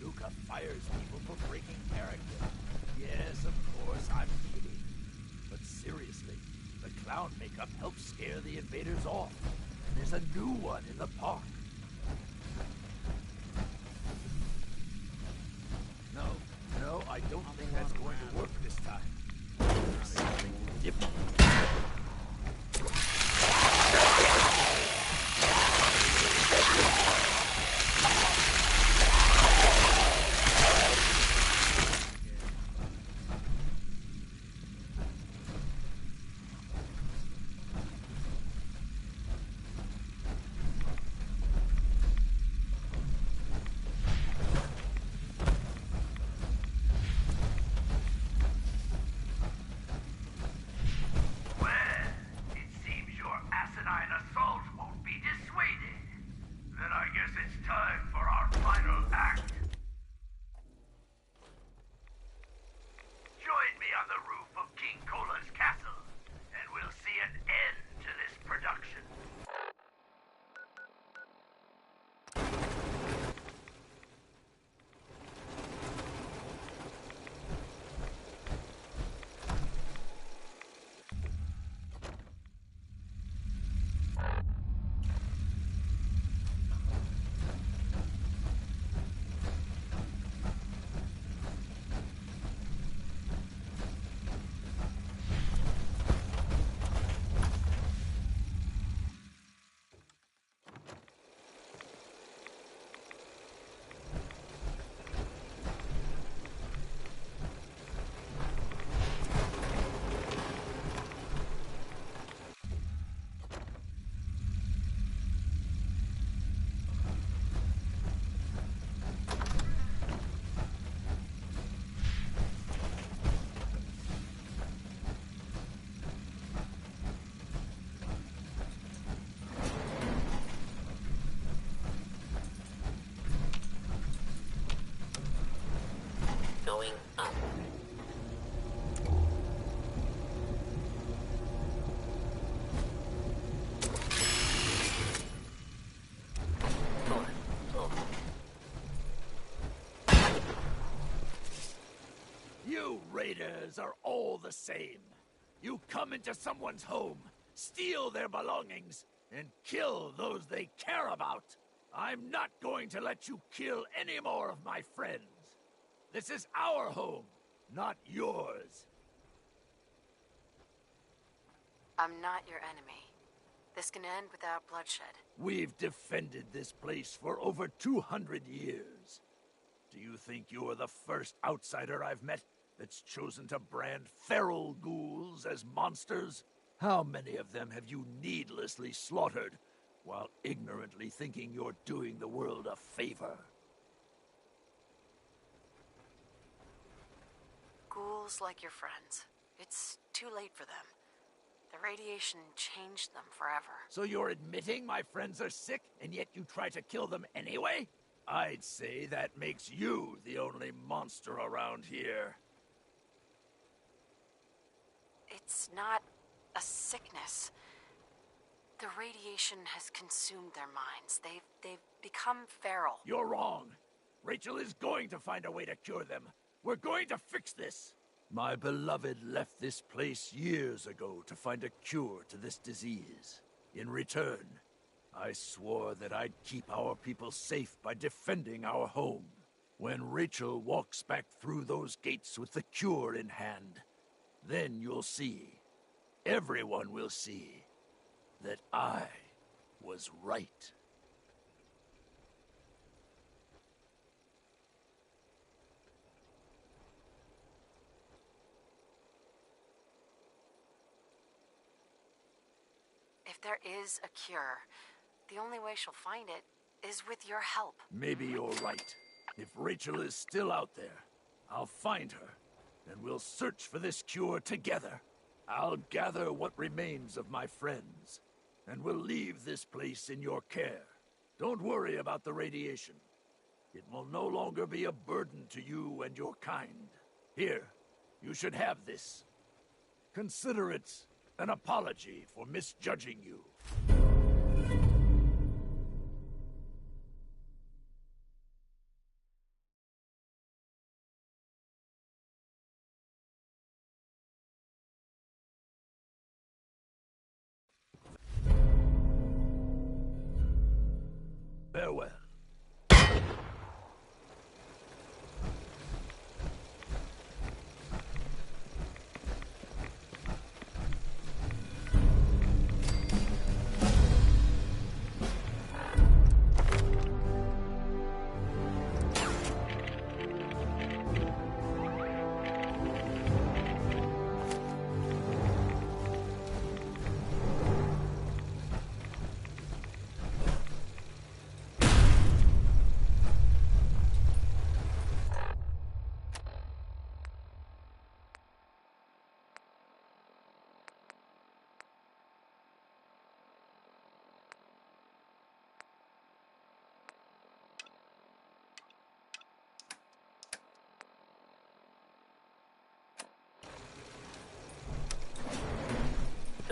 Nuka fires people for breaking character. Yes, of course, I'm kidding. But seriously, the clown makeup helps scare the invaders off. And there's a new one in the park. No, I don't think that's going to work this time. There's something different. Going up. You raiders are all the same. You come into someone's home, steal their belongings, and kill those they care about. I'm not going to let you kill any more of my friends. This is our home, not yours. I'm not your enemy. This can end without bloodshed. We've defended this place for over 200 years. Do you think you're the first outsider I've met that's chosen to brand feral ghouls as monsters? How many of them have you needlessly slaughtered while ignorantly thinking you're doing the world a favor? Ghouls like your friends. It's too late for them. The radiation changed them forever. So you're admitting my friends are sick, and yet you try to kill them anyway? I'd say that makes you the only monster around here. It's not a sickness. The radiation has consumed their minds. They've become feral. You're wrong. Rachel is going to find a way to cure them. We're going to fix this. My beloved left this place years ago to find a cure to this disease. In return, I swore that I'd keep our people safe by defending our home. When Rachel walks back through those gates with the cure in hand, then you'll see, everyone will see, that I was right. If there is a cure, the only way she'll find it is with your help. Maybe you're right. If Rachel is still out there, I'll find her, and we'll search for this cure together. I'll gather what remains of my friends, and we'll leave this place in your care. Don't worry about the radiation. It will no longer be a burden to you and your kind. Here, you should have this. Consider it an apology for misjudging you.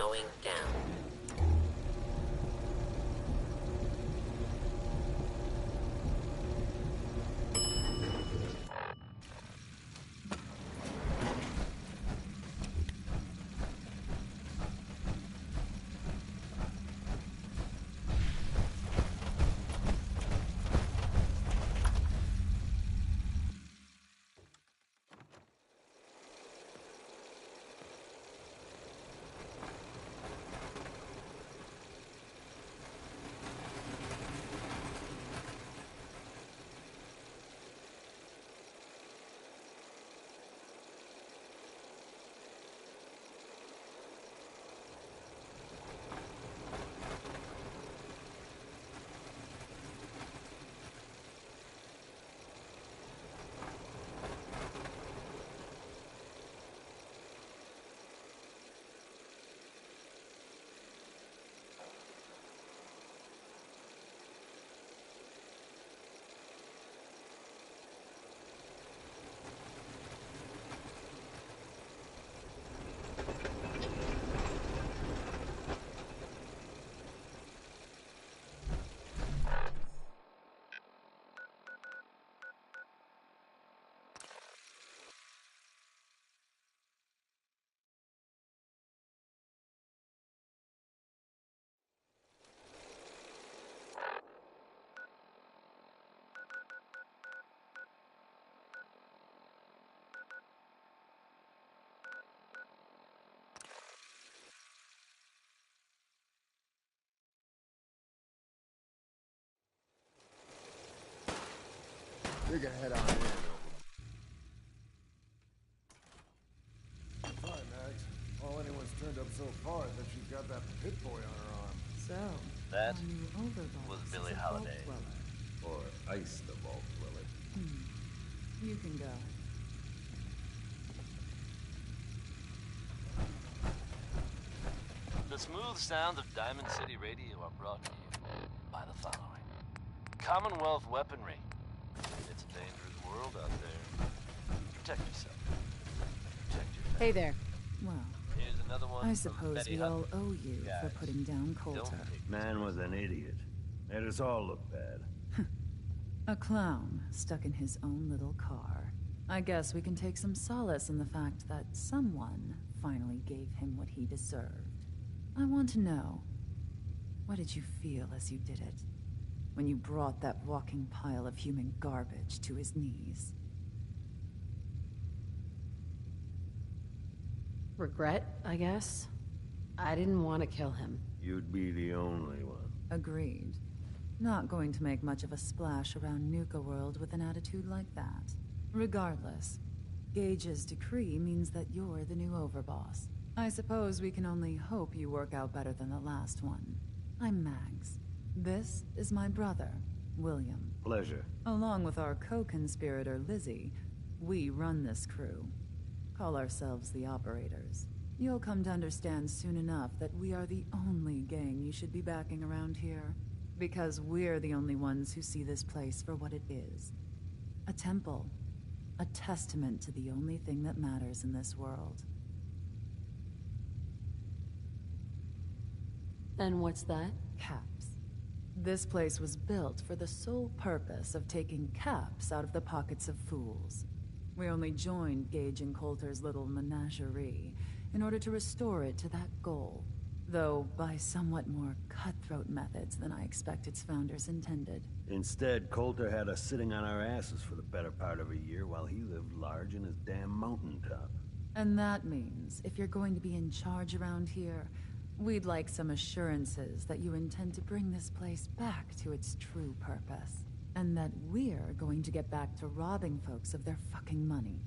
Going down. You're gonna head on in. Fine, Max. All anyone's turned up so far is that she's got that pit boy on her arm. So, That our new overboss was is Billie a Holiday. vault dweller. Or Ice the Vault Dweller. You can go. The smooth sounds of Diamond City Radio are brought to you by the following. Commonwealth weaponry. It's a dangerous world out there. Protect yourself. Protect your family. Hey there. Well, Here's another one I from suppose Betty we all Hunt. owe you for Guys, putting down Coulter. Don't take Man was an idiot. Made us all look bad. A clown stuck in his own little car. I guess we can take some solace in the fact that someone finally gave him what he deserved. I want to know, what did you feel as you did it? When you brought that walking pile of human garbage to his knees? Regret, I guess. I didn't want to kill him. You'd be the only one. Agreed. Not going to make much of a splash around Nuka World with an attitude like that. Regardless, Gage's decree means that you're the new overboss. I suppose we can only hope you work out better than the last one. I'm Mags. This is my brother, William. Pleasure. Along with our co-conspirator, Lizzie, we run this crew. Call ourselves the Operators. You'll come to understand soon enough that we are the only gang you should be backing around here. Because we're the only ones who see this place for what it is. A temple. A testament to the only thing that matters in this world. And what's that? Caps. This place was built for the sole purpose of taking caps out of the pockets of fools. We only joined Gage and Coulter's little menagerie in order to restore it to that goal, though by somewhat more cutthroat methods than I expect its founders intended. Instead, Coulter had us sitting on our asses for the better part of a year while he lived large in his damn mountaintop. And that means, if you're going to be in charge around here, we'd like some assurances that you intend to bring this place back to its true purpose. And that we're going to get back to robbing folks of their fucking money.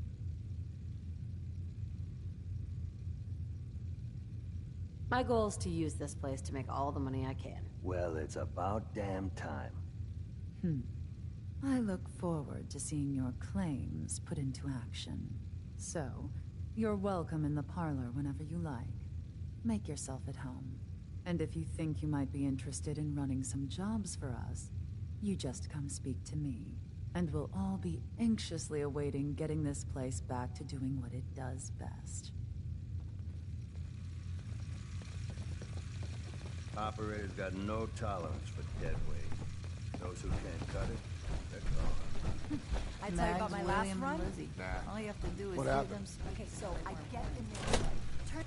My goal is to use this place to make all the money I can. Well, it's about damn time. I look forward to seeing your claims put into action. So, you're welcome in the parlor whenever you like. Make yourself at home. And if you think you might be interested in running some jobs for us, you just come speak to me. And we'll all be anxiously awaiting getting this place back to doing what it does best. Operators got no tolerance for dead weight. Those who can't cut it, they're gone. I tell you about my last William, run? Lizzie. Nah. All you have to do is What do happened? them. Okay, so I get in there.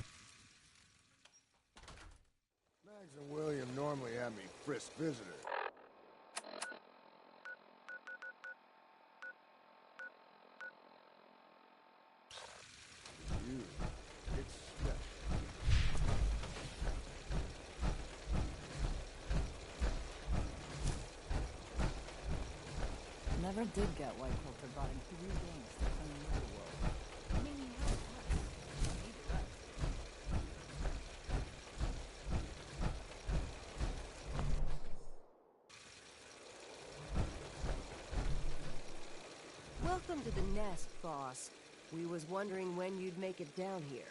Mags and William normally have me frisk visitors. You, it's special. Never did get why Coulter brought in 3 games to clean the world. I mean, he has us. Maybe us. Welcome to the nest, boss. We was wondering when you'd make it down here.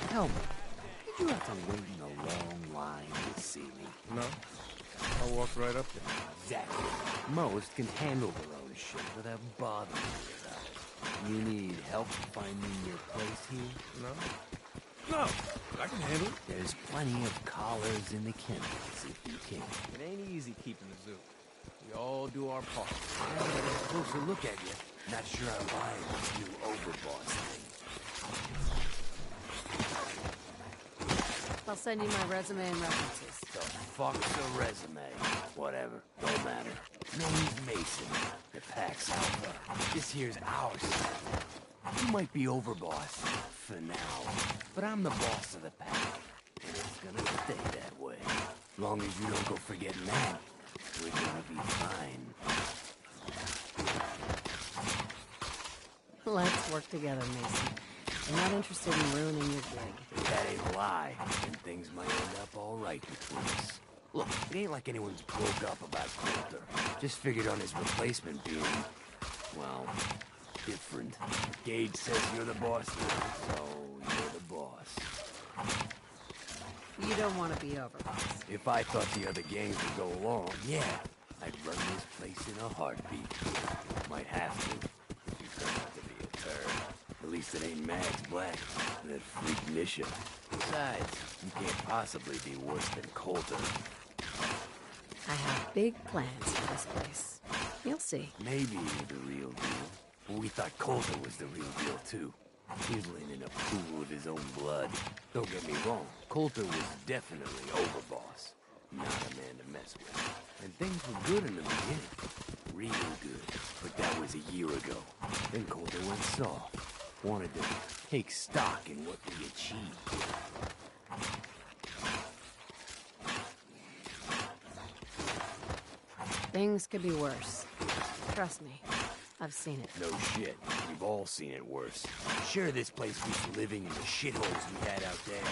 Tell me, did you have to wait in a long line to see me? No? I walked right up there. Exactly. Most can handle their own shit without bothering you about it. You need help finding your place here? No? No! I can handle it. There's plenty of collars in the kennels if you can. It ain't easy keeping the zoo. We all do our part. Now that I get a closer look at you, not sure I'm buying this new overboss thing. I'll send you my resume and references. The fuck's a resume? Whatever. Don't matter. Name's Mason. The pack's alpha. This here's our side. You might be overboss for now, but I'm the boss of the pack, and it's gonna stay that way. Long as you don't go forgetting that, we're gonna be fine. Let's work together, Mason. I'm not interested in ruining your gig. If that ain't a lie, then things might end up all right between us. Look, it ain't like anyone's broke up about Coulter. Just figured on his replacement being, well, different. Gage says you're the boss now, so you're the boss. You don't want to be overboss. If I thought the other gangs would go along, yeah, I'd run this place in a heartbeat. Might have to. You turn out to be a turd. At least it ain't Mags Black, and that freak Misha. Besides, you can't possibly be worse than Coulter. I have big plans for this place. You'll see. Maybe you're the real deal. But we thought Coulter was the real deal, too. Chiseling in a pool of his own blood. Don't get me wrong, Coulter was definitely overboss. Not a man to mess with. And things were good in the beginning. Real good. But that was a year ago. Then Coulter went soft. Wanted to take stock in what we achieved. Things could be worse. Trust me. I've seen it. No shit. We've all seen it worse. Sure, this place beats living in the shitholes we had out there.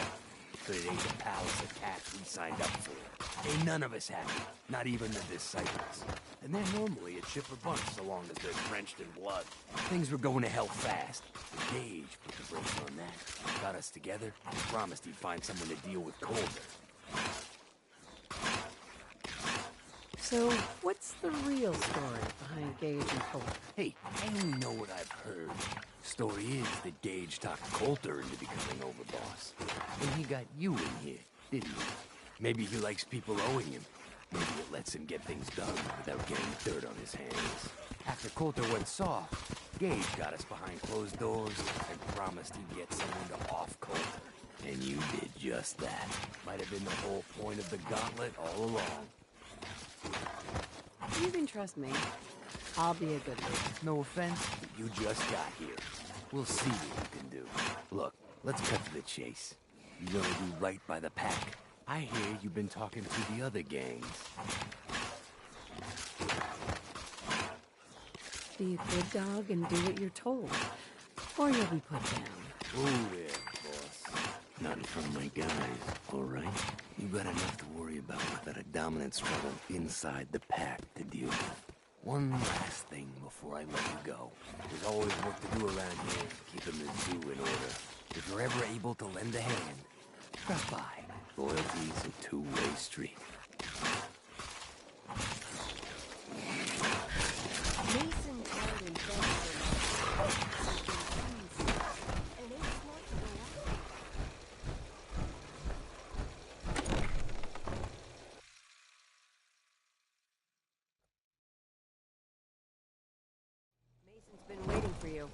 But it ain't the palace of cats we signed up for. Ain't none of us happy. Not even the disciples. And they're normally a chipper bunch so long as they're drenched in blood. Things were going to hell fast. But Gage put the brakes on that. Got us together and promised he'd find someone to deal with Coulter. So, what's the real story behind Gage and Coulter? Hey, I only know what I've heard. Story is that Gage talked Coulter into becoming overboss. And he got you in here, didn't he? Maybe he likes people owing him. Maybe it lets him get things done without getting dirt on his hands. After Coulter went soft, Gage got us behind closed doors and promised he'd get someone to off Coulter. And you did just that. Might have been the whole point of the gauntlet all along. You can trust me. I'll be a good leader. No offense, but you just got here. We'll see what you can do. Look, let's cut to the chase. You gonna do right by the pack. I hear you've been talking to the other gangs. Be a good dog and do what you're told. Or you'll be put down. Oh, yeah, boss. Nothing from my guys, all right? You got enough to worry about without a dominant struggle inside the pack to deal with. One last thing before I let you go. There's always work to do around here, keeping the zoo in order. If you're ever able to lend a hand, drop by. Loyalty's a two-way street. Mason told him Mason's been waiting for you.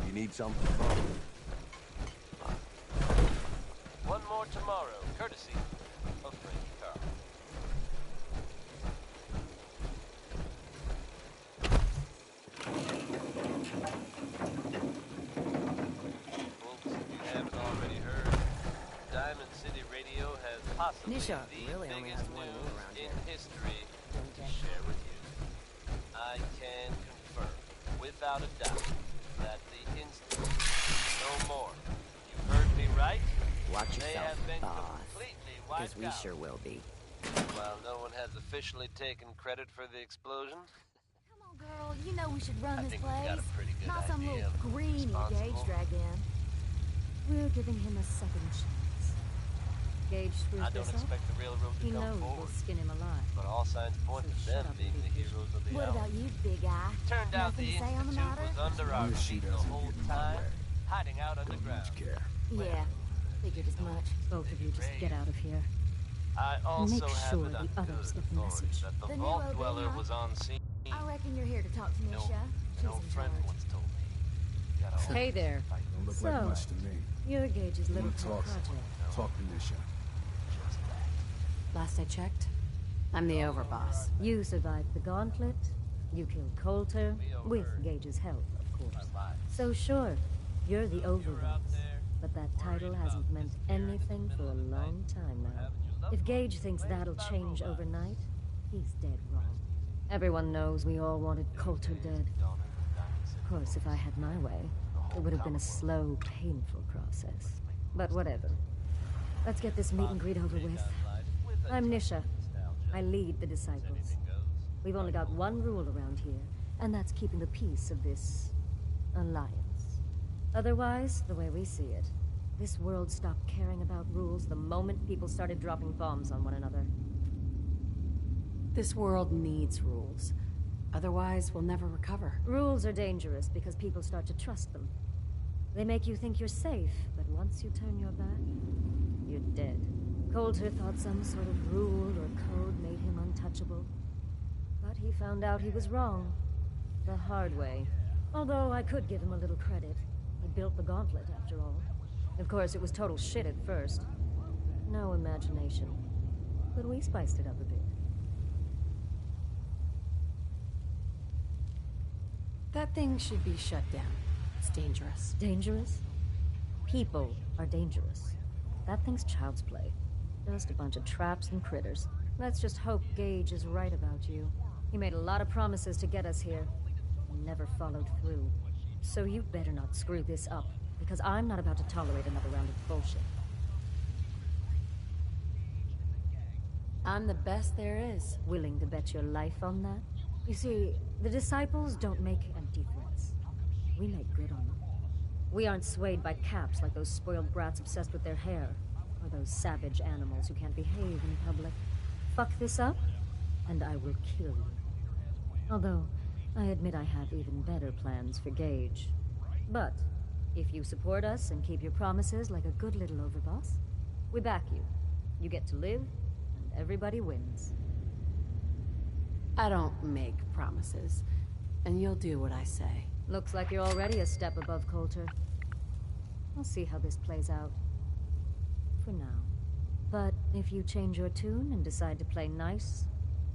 You need something from me? One more tomorrow, courtesy of Frankie Carl. Folks, if you haven't already heard, Diamond City Radio has possibly Nisha the really only biggest has one news rule around in here. history to share with you. I can confirm, without a doubt, that the instant no more. You heard me right? Watch They yourself, have been boss. completely Because wiped we out. sure will be. While no one has officially taken credit for the explosion, Come on, girl. You know we should run I this think place. we've got a pretty good Not some idea little of who's greenie responsible. Gage dragged in. We're giving him a second chance. Gage screws I don't this up. expect the railroad to He come knows we'll forward. skin him alive. But all signs point So to shut them up, being big the fish. heroes of the What hour. about you, big eye? Turned out Nothing the to say on the Institute matter? was under our She feet the doesn't whole get in my time, way. hiding out Don't underground. much care. Yeah, figured as much. Both of you just get out of here. I also Make have sure it the on others good get the authority message. that the The new vault OB, dweller huh? was on scene. I reckon you're here to talk to An Nisha. She's old in friend charge. once told me. You gotta always Hey there. fight Don't look So, like much to me. You're Gage's little Wanna pet talk? project. Talk to Nisha. just that. Last I checked, I'm the overboss. You survived the gauntlet. You killed Coulter, with Gage's help, of course. So sure, you're the overboss. But that title hasn't meant anything for a long time now. If Gage thinks that'll change overnight, he's dead wrong. Everyone knows we all wanted Coulter dead. Of course, if I had my way, it would have been a slow, painful process. But whatever. Let's get this meet and greet over with. I'm Nisha. I lead the Disciples. We've only got one rule around here, and that's keeping the peace of this alliance. Otherwise, the way we see it, this world stopped caring about rules the moment people started dropping bombs on one another. This world needs rules. Otherwise, we'll never recover. Rules are dangerous because people start to trust them. They make you think you're safe, but once you turn your back, you're dead. Coulter thought some sort of rule or code made him untouchable. But he found out he was wrong. The hard way. Although I could give him a little credit. He built the gauntlet, after all. Of course, it was total shit at first. No imagination. But we spiced it up a bit. That thing should be shut down. It's dangerous. Dangerous? People are dangerous. That thing's child's play. Just a bunch of traps and critters. Let's just hope Gage is right about you. He made a lot of promises to get us here. And never followed through. So you better not screw this up, because I'm not about to tolerate another round of bullshit. I'm the best there is. Willing to bet your life on that? You see, the Disciples don't make empty threats. We make good on them. We aren't swayed by caps like those spoiled brats obsessed with their hair, or those savage animals who can't behave in public. Fuck this up, and I will kill you. Although, I admit I have even better plans for Gage. But, if you support us and keep your promises like a good little overboss, we back you. You get to live, and everybody wins. I don't make promises, and you'll do what I say. Looks like you're already a step above Coulter. We'll see how this plays out. For now. But if you change your tune and decide to play nice,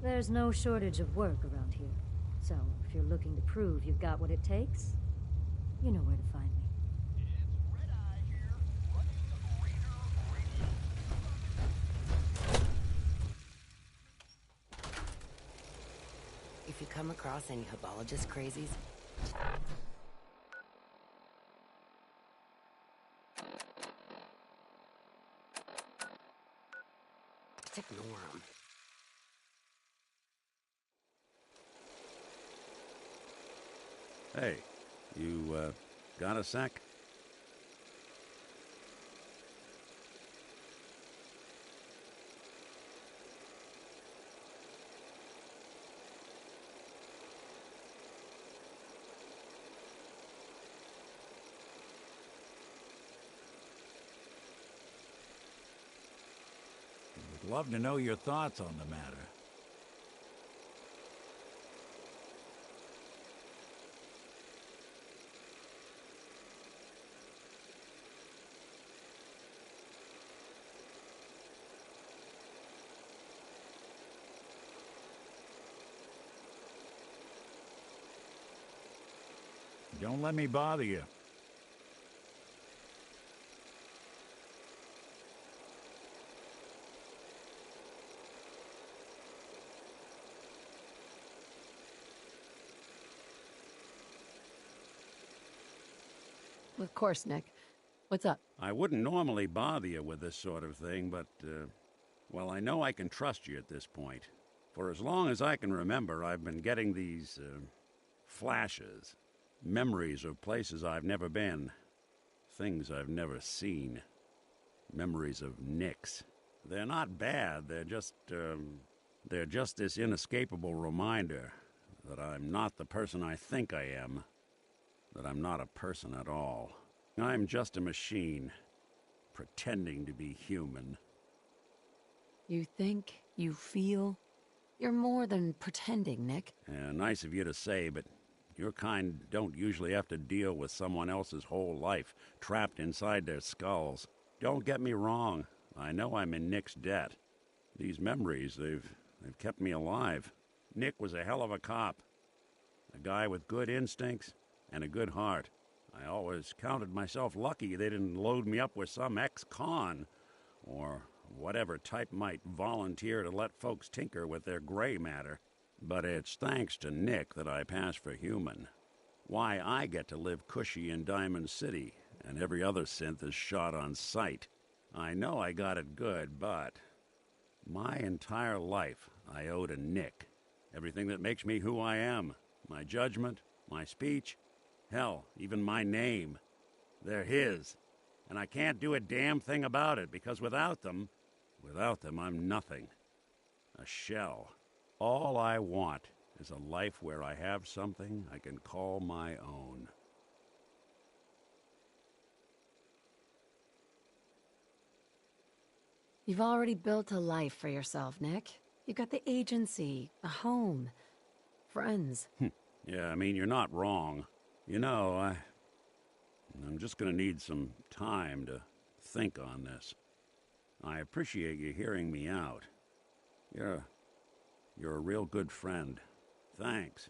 there's no shortage of work around here. So, if you're looking to prove you've got what it takes, you know where to find me. If you come across any hebologist crazies, just ignore them. Hey, you, got a sec? Would love to know your thoughts on the matter. Don't let me bother you. Of course, Nick. What's up? I wouldn't normally bother you with this sort of thing, but, well, I know I can trust you at this point. For as long as I can remember, I've been getting these, flashes. Memories of places I've never been. Things I've never seen. Memories of Nicks. They're not bad, they're just this inescapable reminder that I'm not the person I think I am. That I'm not a person at all. I'm just a machine, pretending to be human. You think, you feel? You're more than pretending, Nick. Nice of you to say, but your kind don't usually have to deal with someone else's whole life trapped inside their skulls. Don't get me wrong, I know I'm in Nick's debt. These memories, they've kept me alive. Nick was a hell of a cop. A guy with good instincts and a good heart. I always counted myself lucky they didn't load me up with some ex-con, or whatever type might volunteer to let folks tinker with their gray matter. But it's thanks to Nick that I pass for human. Why I get to live cushy in Diamond City, and every other synth is shot on sight. I know I got it good, but my entire life I owe to Nick. Everything that makes me who I am. My judgment, my speech, hell, even my name. They're his. And I can't do a damn thing about it, because without them, I'm nothing. A shell. All I want is a life where I have something I can call my own. You've already built a life for yourself, Nick. You've got the agency, a home, friends. Yeah, I mean, you're not wrong. You know, I'm just gonna need some time to think on this. I appreciate you hearing me out. You're a real good friend. Thanks.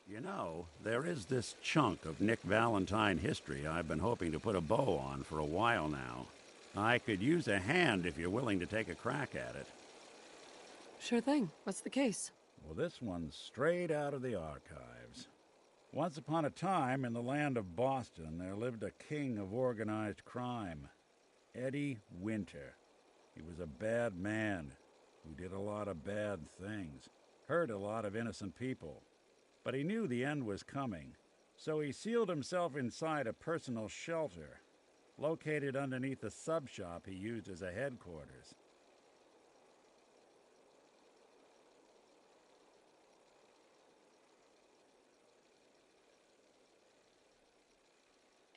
You know, there is this chunk of Nick Valentine history I've been hoping to put a bow on for a while now. I could use a hand if you're willing to take a crack at it. Sure thing. What's the case? Well, this one's straight out of the archives. Once upon a time, in the land of Boston, there lived a king of organized crime, Eddie Winter. He was a bad man who did a lot of bad things, hurt a lot of innocent people. But he knew the end was coming, so he sealed himself inside a personal shelter, located underneath a sub-shop he used as a headquarters.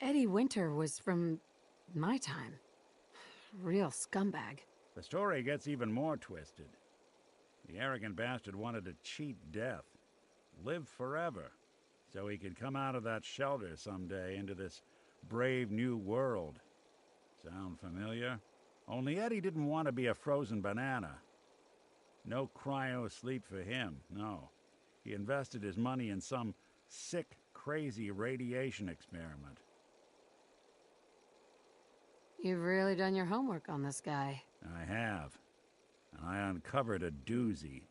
Eddie Winter was from my time. Real scumbag. The story gets even more twisted. The arrogant bastard wanted to cheat death, live forever, so he could come out of that shelter someday into this brave new world. Sound familiar? Only Eddie didn't want to be a frozen banana. No cryo sleep for him, no. He invested his money in some sick, crazy radiation experiment. You've really done your homework on this guy. I have. And I uncovered a doozy.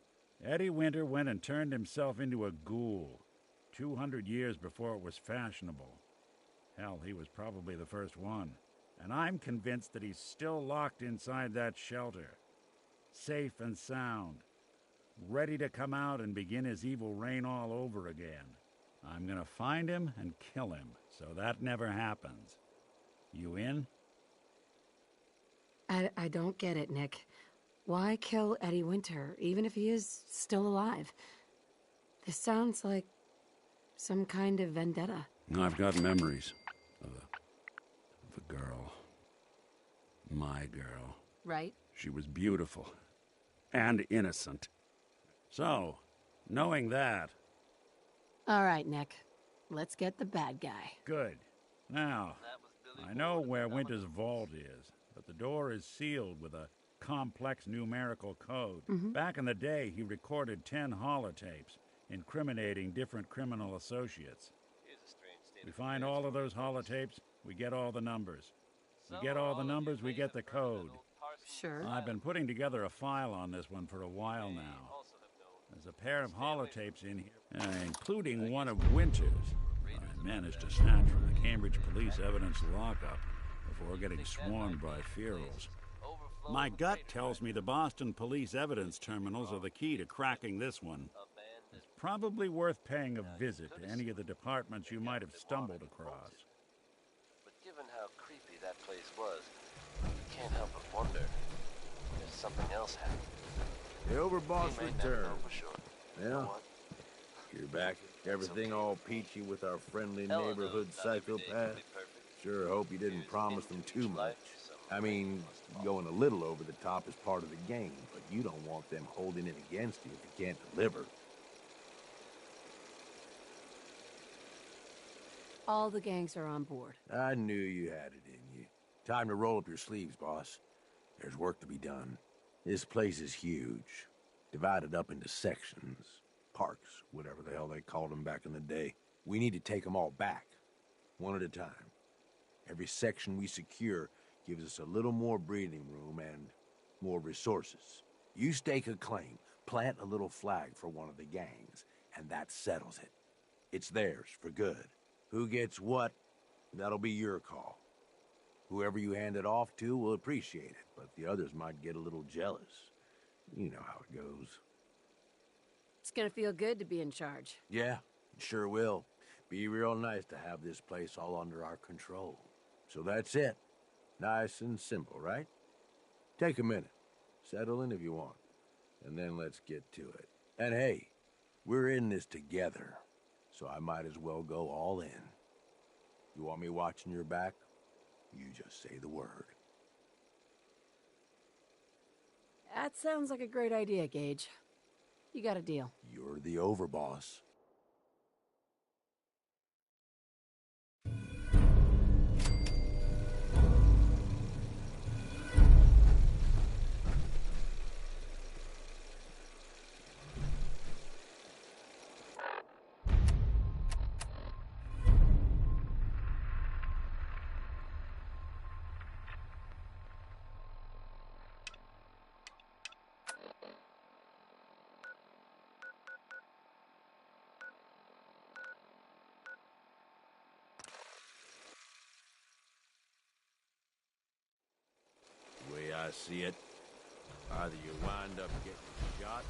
Eddie Winter went and turned himself into a ghoul 200 years before it was fashionable. Hell, he was probably the first one. And I'm convinced that he's still locked inside that shelter. Safe and sound. Ready to come out and begin his evil reign all over again. I'm gonna find him and kill him, so that never happens. You in? I don't get it, Nick. Why kill Eddie Winter, even if he is still alive? This sounds like some kind of vendetta. I've got memories of a girl. My girl. Right? She was beautiful. And innocent. So, knowing that... All right, Nick. Let's get the bad guy. Good. Now, I know where Winter's vault is, but the door is sealed with a complex numerical code. Back in the day, he recorded 10 holotapes, incriminating different criminal associates. We find all of those holotapes, we get all the numbers. We get all the numbers, we get the code. Sure. I've been putting together a file on this one for a while now. There's a pair of holotapes in here, including one of Winter's. I managed to snatch from the Cambridge police evidence lockup before getting swarmed by ferals. My gut tells me the Boston police evidence terminals are the key to cracking this one. It's probably worth paying a visit to any of the departments you might have stumbled across. But given how creepy that place was, you can't help but wonder if there's something else happening. The overboss returned. Sure. Yeah? You're back. Everything all peachy with our friendly neighborhood psychopath. Sure hope you didn't promise them too much. I mean, going a little over the top is part of the game, but you don't want them holding it against you if you can't deliver. All the gangs are on board. I knew you had it in you. Time to roll up your sleeves, boss. There's work to be done. This place is huge. Divided up into sections. Parks, whatever the hell they called them back in the day. We need to take them all back. One at a time. Every section we secure gives us a little more breathing room and more resources. You stake a claim, plant a little flag for one of the gangs, and that settles it. It's theirs for good. Who gets what, that'll be your call. Whoever you hand it off to will appreciate it, but the others might get a little jealous. You know how it goes. It's gonna feel good to be in charge. Yeah, it sure will. Be real nice to have this place all under our control. So that's it. Nice and simple, right? Take a minute. Settle in if you want. And then let's get to it. And hey, we're in this together. So I might as well go all in. You want me watching your back? You just say the word. That sounds like a great idea, Gage. You got a deal. You're the overboss. I see it. Either you wind up getting shot,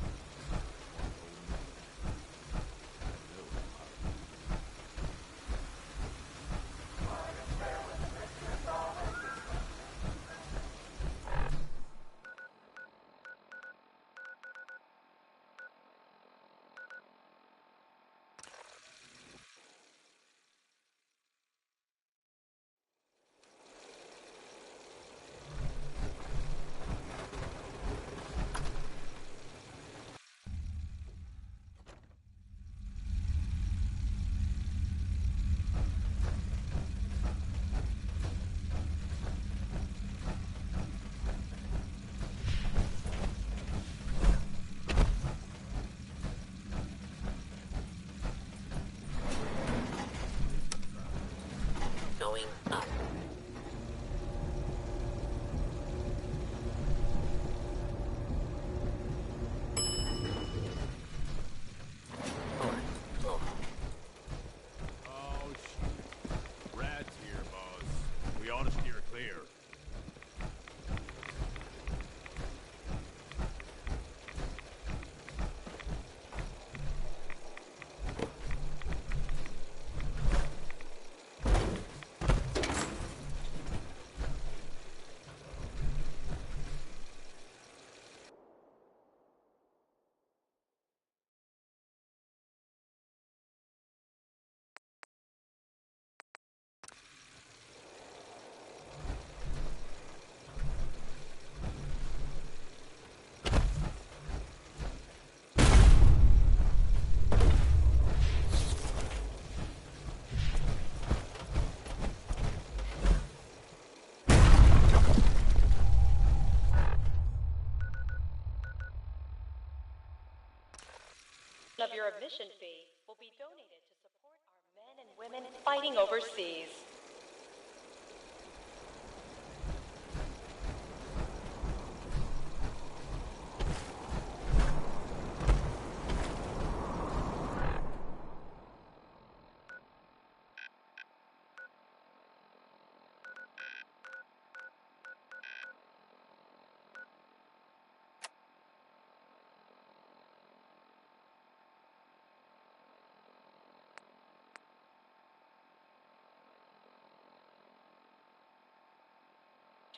of your admission fee will be donated to support our men and women fighting overseas.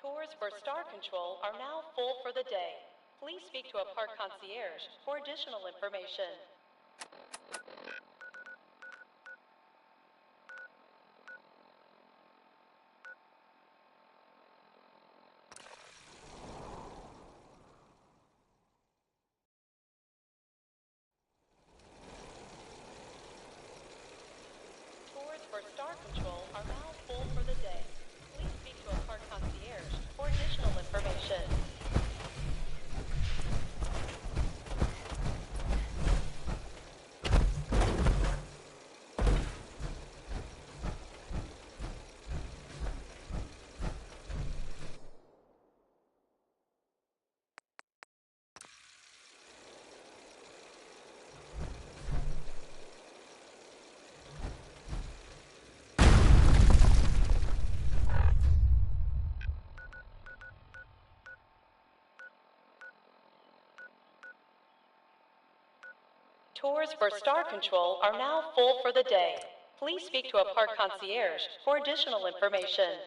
Tours for Star Control are now full for the day. Please speak to a park concierge for additional information. Tours for Star Control are now full for the day. Please speak to a park concierge for additional information. Tours for Star Control are now full for the day. Please speak to a park concierge for additional information.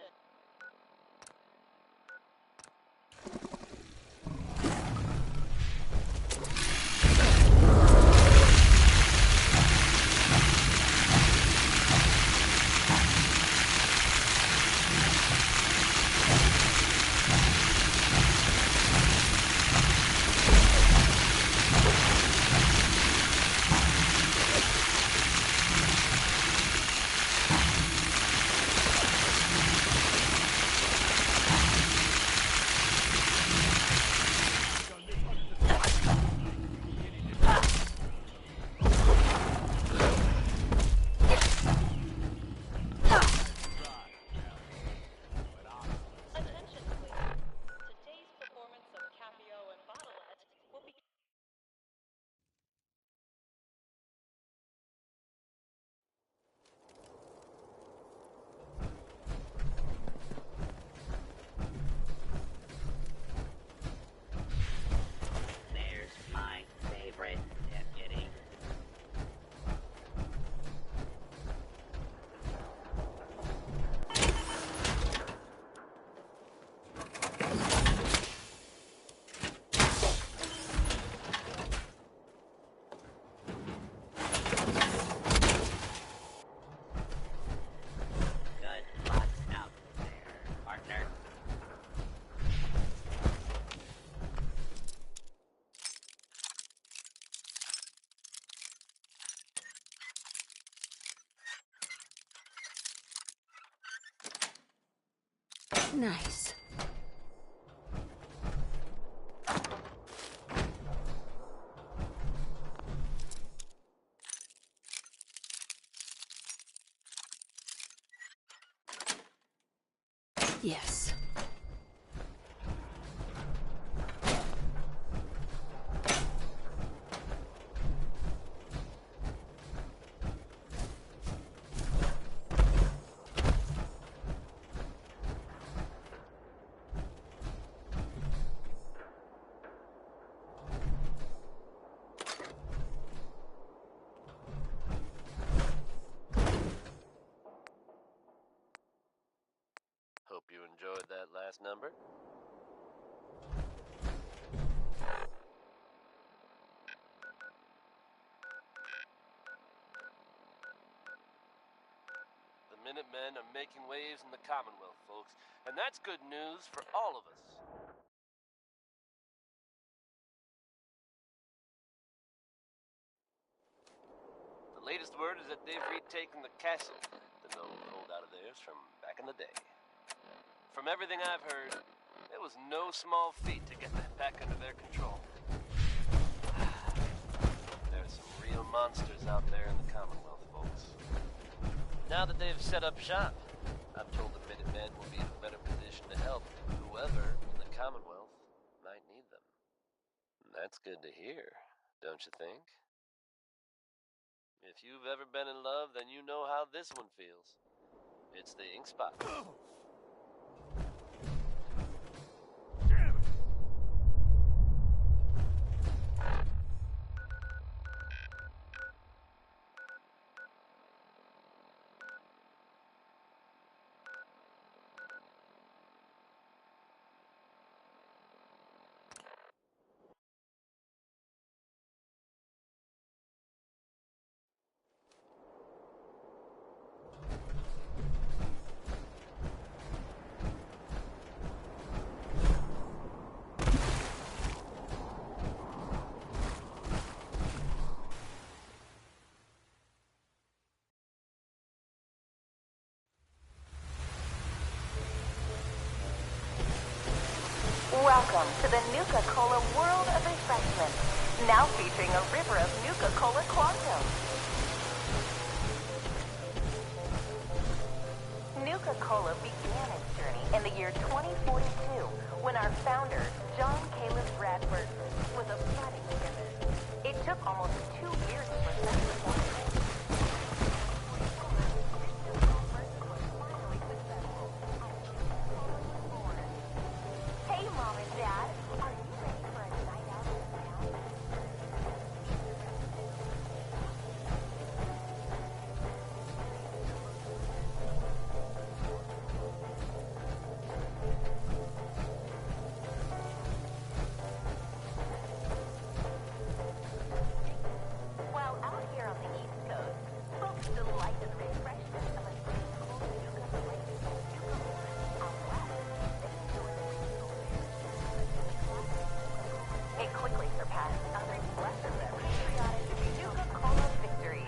Nice. Yes. Hope you enjoyed that last number. The Minutemen are making waves in the Commonwealth, folks, and that's good news for all of us. The latest word is that they've retaken the castle, the known holdout of theirs from back in the day. From everything I've heard, it was no small feat to get that back under their control. There's some real monsters out there in the Commonwealth, folks. Now that they've set up shop, I'm told the Minutemen will be in a better position to help whoever in the Commonwealth might need them. That's good to hear, don't you think? If you've ever been in love, then you know how this one feels. It's the ink spot. Welcome to the Nuka-Cola World of Refreshment, now featuring a river of Nuka-Cola Quantum. Nuka-Cola began its journey in the year 2042 when our founder, John Caleb Bradford, was a budding chemist. It took almost 2 years to perfect the formula. Hey, Mom and Dad, are you ready for a night out in town? While out here on the East Coast, folks delight in the refreshment of a drink called Nuka Flake. Nuka Flake. Out west, they enjoy the regional beer. It quickly surpassed other blessings of patriotic Nuka-Cola victory.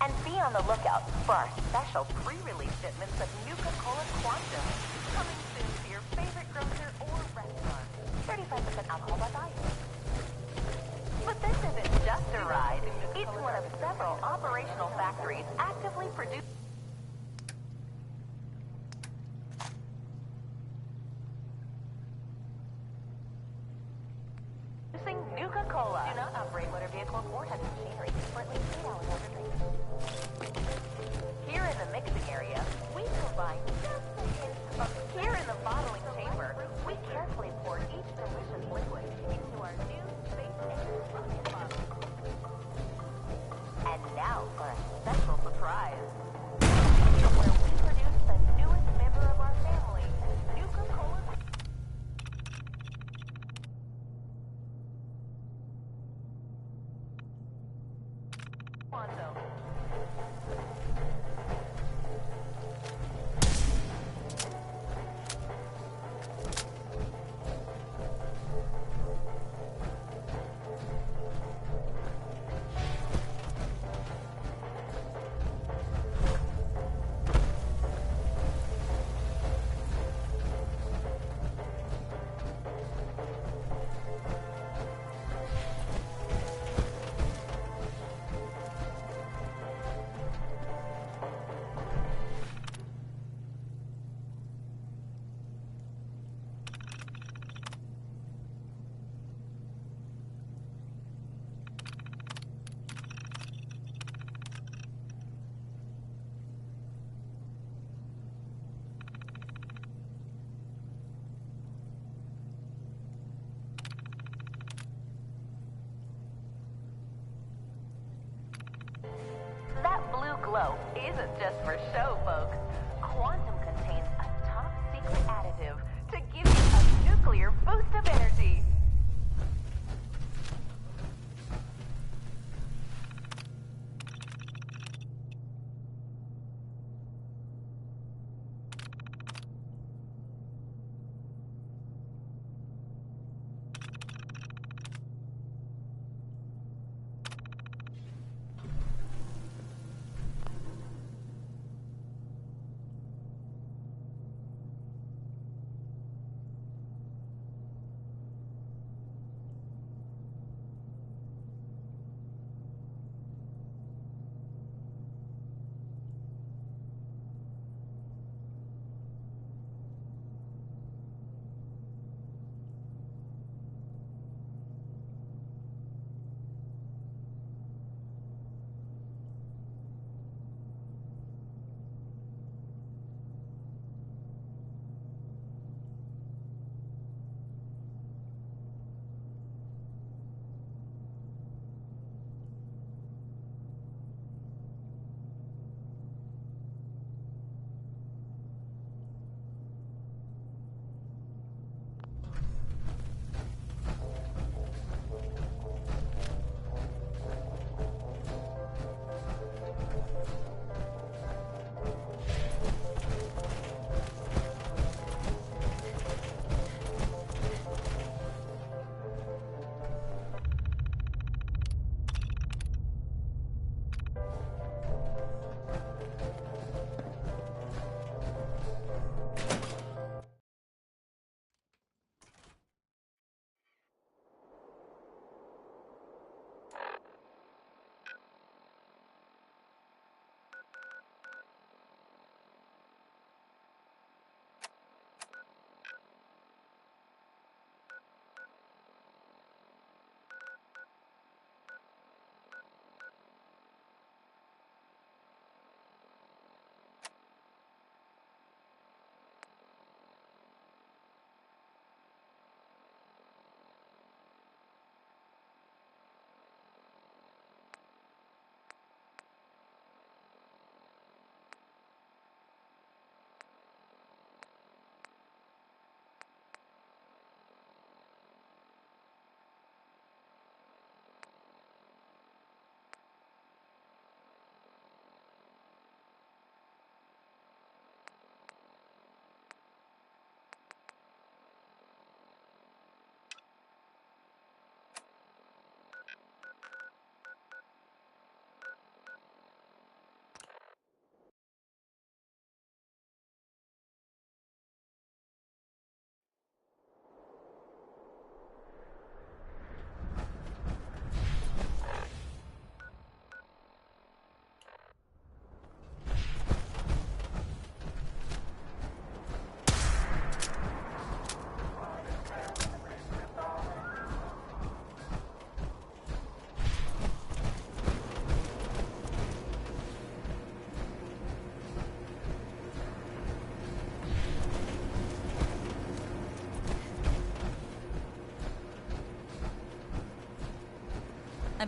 And be on the lookout for our special pre-release shipments of Nuka-Cola Quantum, coming soon to your favorite grocer or restaurant. 35% alcohol by volume. But this isn't just a ride. It's one of several operational factories actively producing Nuka-Cola. Do not operate motor vehicles or heavy machinery for at least 8 hours after drinking. Here in the mixing area, we combine just a hint of... Here in the bottling chamber, we carefully pour each delicious liquid into our new space engine rocket bottle. And now for a special surprise. Where we produce the newest member of our family, Nuka-Cola Quantum. That blue glow isn't just for show, folks. Quantum contains a top secret additive to give you a nuclear boost of energy.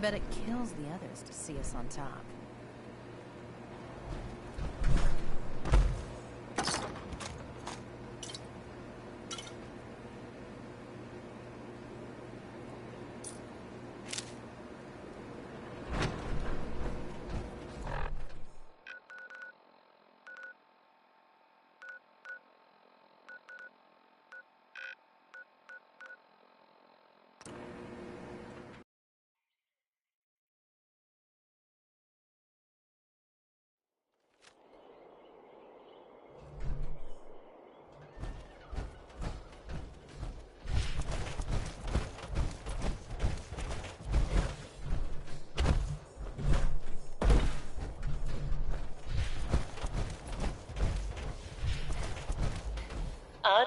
bet it kills the others to see us on top.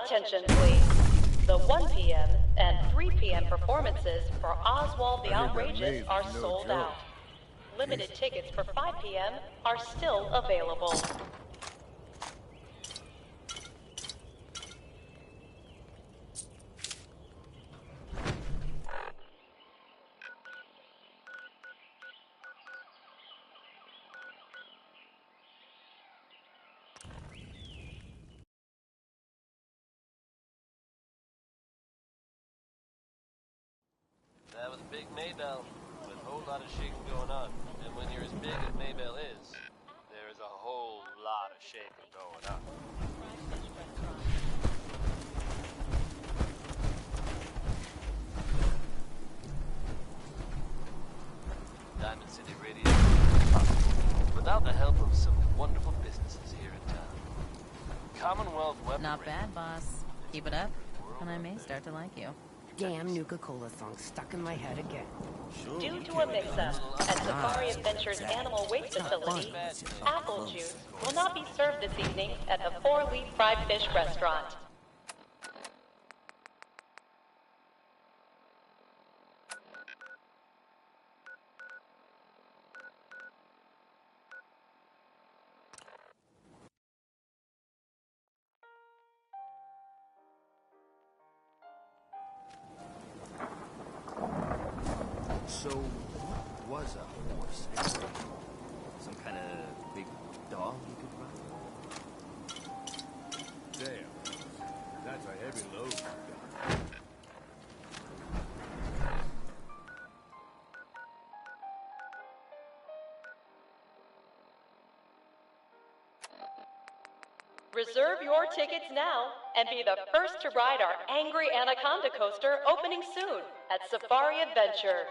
Attention, please. The 1 p.m. and 3 p.m. performances for Oswald the Outrageous are sold out. Limited tickets for 5 p.m. are still available. That was Big Maybell, with a whole lot of shaking going on. And when you're as big as Maybell is, there is a whole lot of shaking going on. Diamond City Radio is possible without the help of some wonderful businesses here in town. Commonwealth Weaponry. Not bad, boss. Keep it up, and I may start to like you. Damn Nuka-Cola song stuck in my head again. Due to a mix-up at Safari Adventure's Animal Waste Facility, apple juice will not be served this evening at the 4 Leaf Fried Fish Restaurant. So, what was a horse? Some kind of big dog you could ride? Damn. That's a heavy load. Reserve your tickets now and be the first to ride our Angry Anaconda coaster opening soon at Safari Adventure.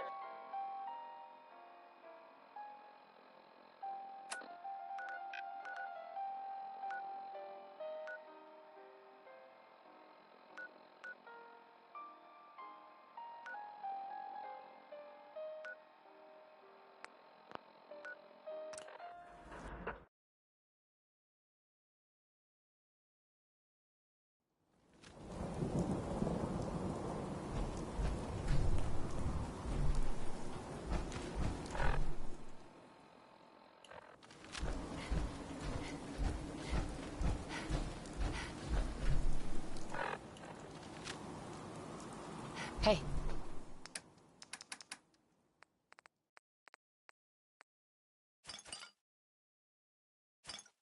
Hey.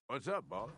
What's up, boss?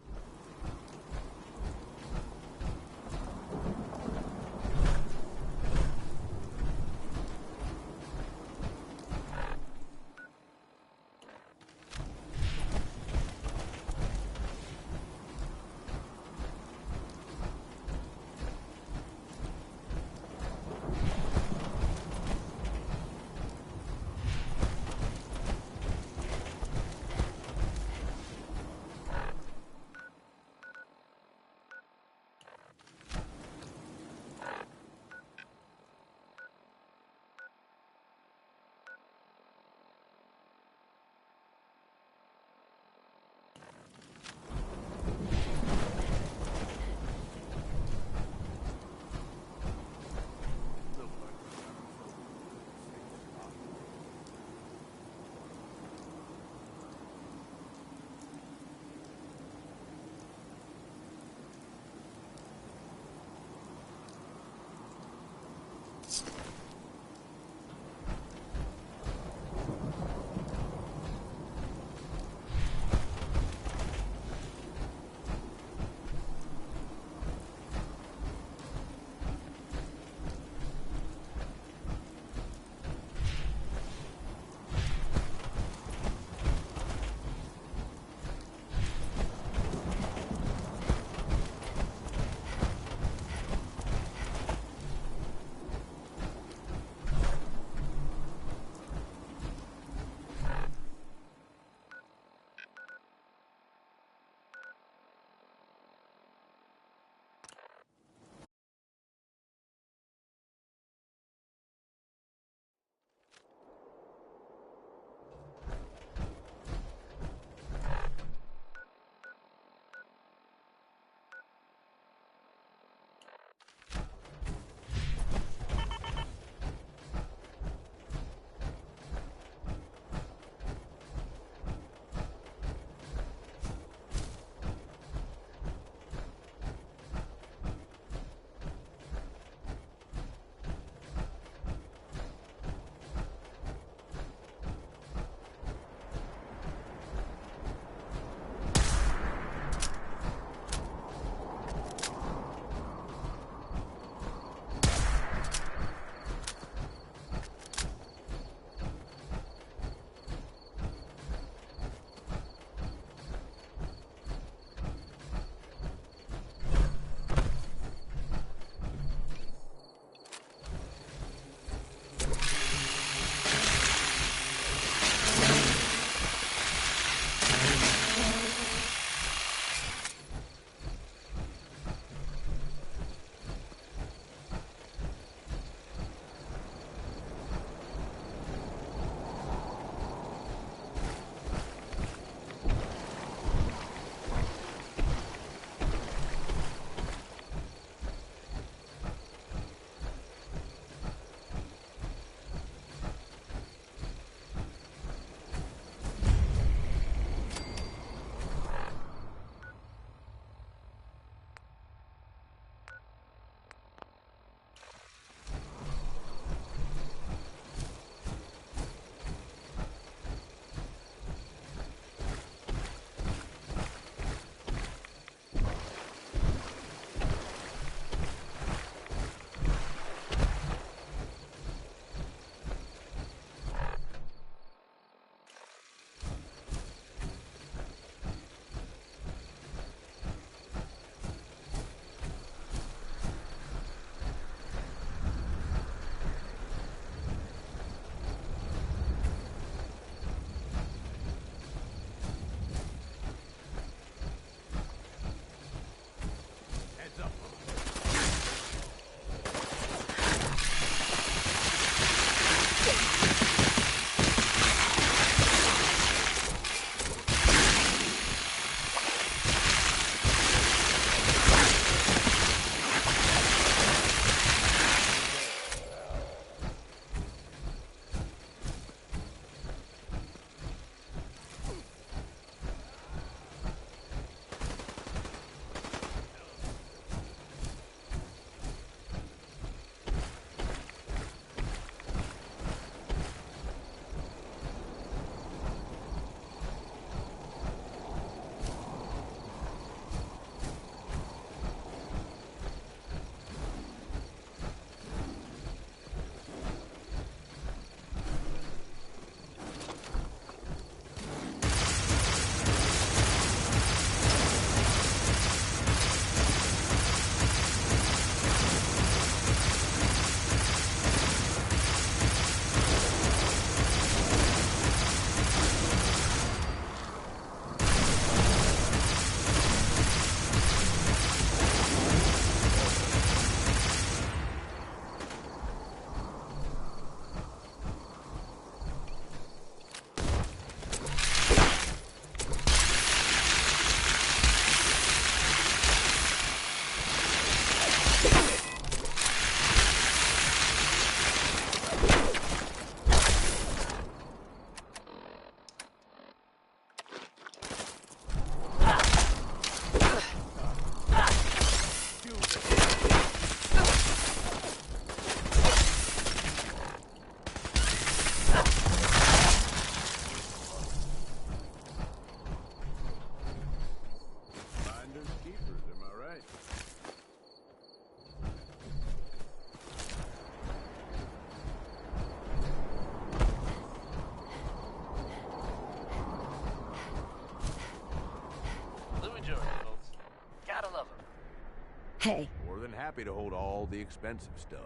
Hey. More than happy to hold all the expensive stuff.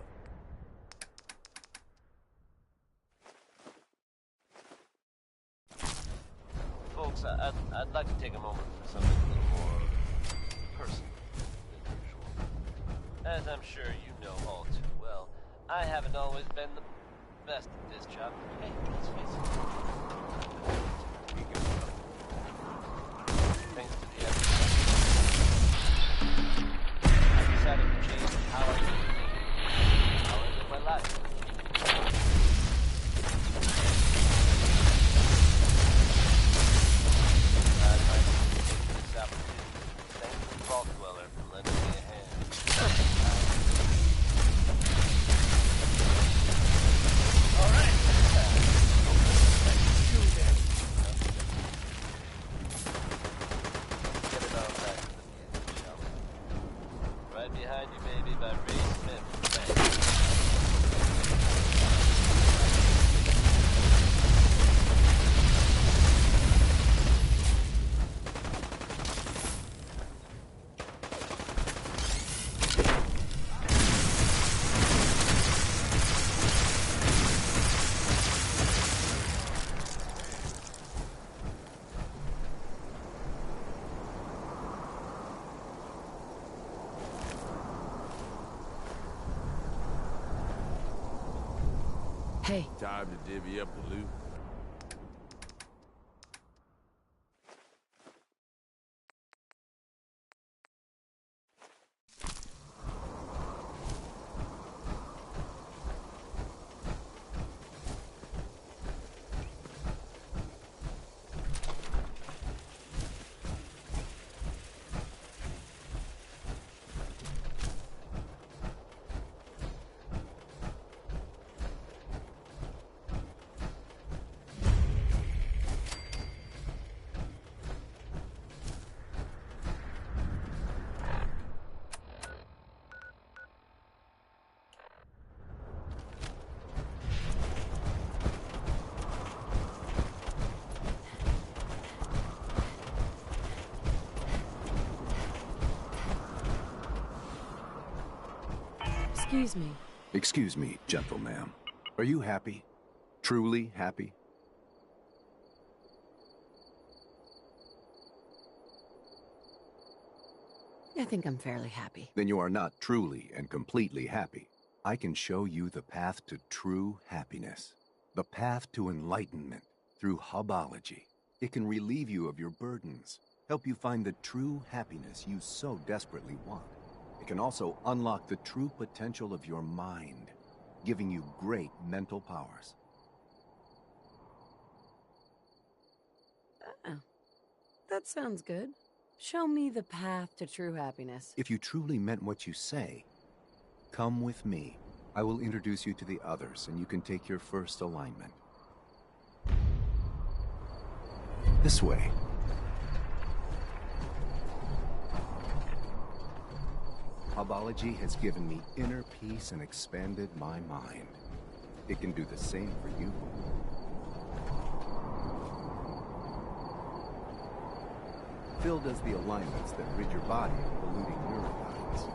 Folks, I'd like to take a moment for something a little more personal than usual. As I'm sure you know all too well, I haven't always been the best at this job. Hey, let's face it. Thanks to the effort, I decided to change how I live my life. I'd like to take this opportunity to thank the Vault Dweller for lending me a hand. All right. Get it all back to the music, shall we? Right behind you, baby, by Ray Smith. Hey. Time to divvy up the loot. Excuse me. Excuse me, gentle ma'am. Are you happy? Truly happy? I think I'm fairly happy. Then you are not truly and completely happy. I can show you the path to true happiness. The path to enlightenment through hubology. It can relieve you of your burdens, help you find the true happiness you so desperately want. It can also unlock the true potential of your mind, giving you great mental powers. That sounds good. Show me the path to true happiness. If you truly meant what you say, come with me. I will introduce you to the others, and you can take your first alignment. This way. Hubology has given me inner peace and expanded my mind. It can do the same for you. Phil does the alignments that rid your body of polluting neurons.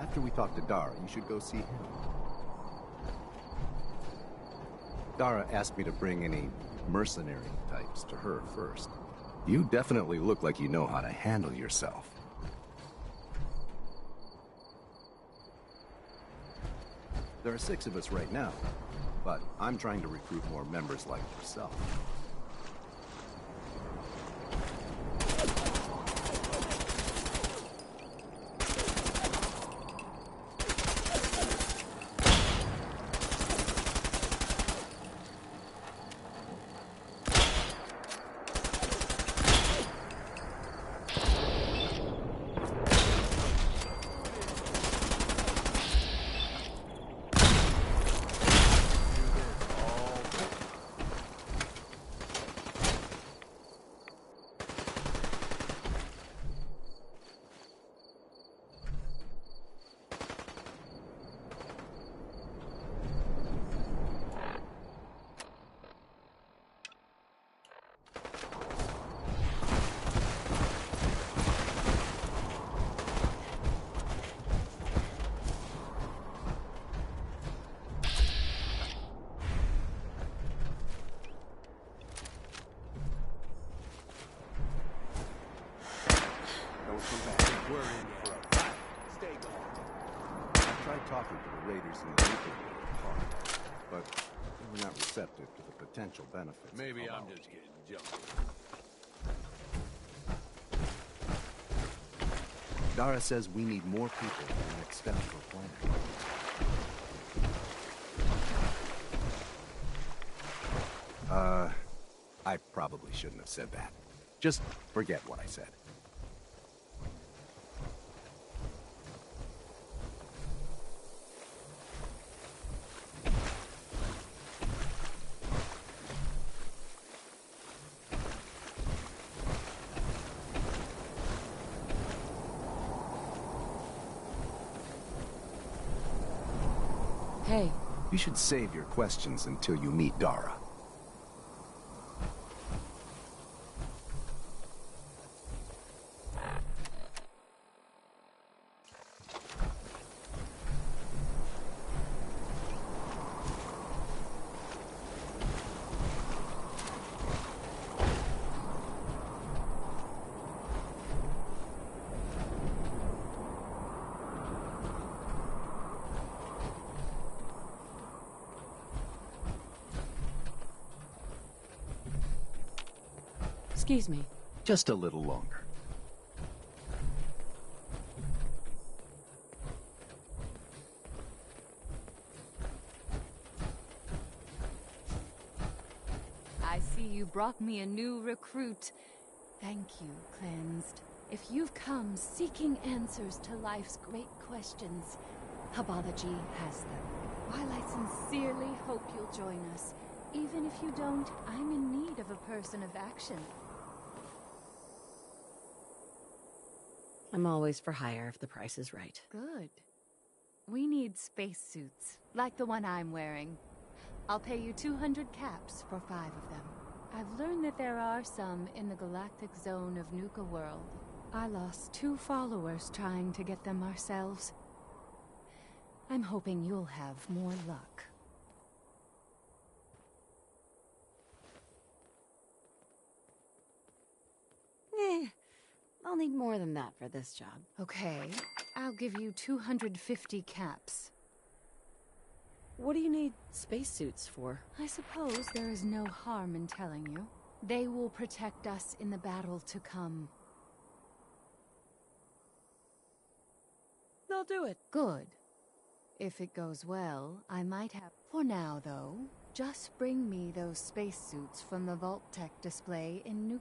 After we talk to Dara, you should go see him. Dara asked me to bring any mercenary types to her first. You definitely look like you know how to handle yourself. There are 6 of us right now, but I'm trying to recruit more members like yourself. We're in for a fight. Stay calm. I tried talking to the raiders in the nuclear park, but they were not receptive to the potential benefits. Maybe of I'm homology. just getting jumpy. Dara says we need more people for the next step of our plan. I probably shouldn't have said that. Just forget what I said. Hey. You should save your questions until you meet Dara. Excuse me. Just a little longer. I see you brought me a new recruit. Thank you, Cleansed. If you've come seeking answers to life's great questions, Hubology has them. While I sincerely hope you'll join us, even if you don't, I'm in need of a person of action. I'm always for hire if the price is right. Good. We need spacesuits, like the one I'm wearing. I'll pay you 200 caps for 5 of them. I've learned that there are some in the galactic zone of Nuka World. I lost 2 followers trying to get them ourselves. I'm hoping you'll have more luck. I'll need more than that for this job. Okay, I'll give you 250 caps. What do you need spacesuits for? I suppose there is no harm in telling you. They will protect us in the battle to come. They'll do it. Good. If it goes well, I might have... For now, though, just bring me those spacesuits from the Vault Tech display in Nuke.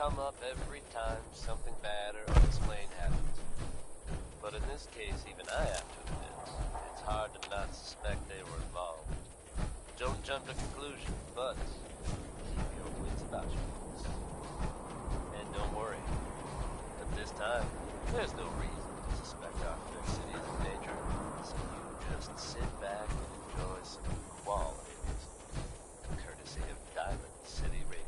come up every time something bad or unexplained happens. But in this case, even I have to admit, it's hard to not suspect they were involved. Don't jump to conclusions, but keep your wits about you. And don't worry. At this time, there's no reason to suspect our fair city is in danger. So you just sit back and enjoy some quality music, courtesy of Diamond City Radio.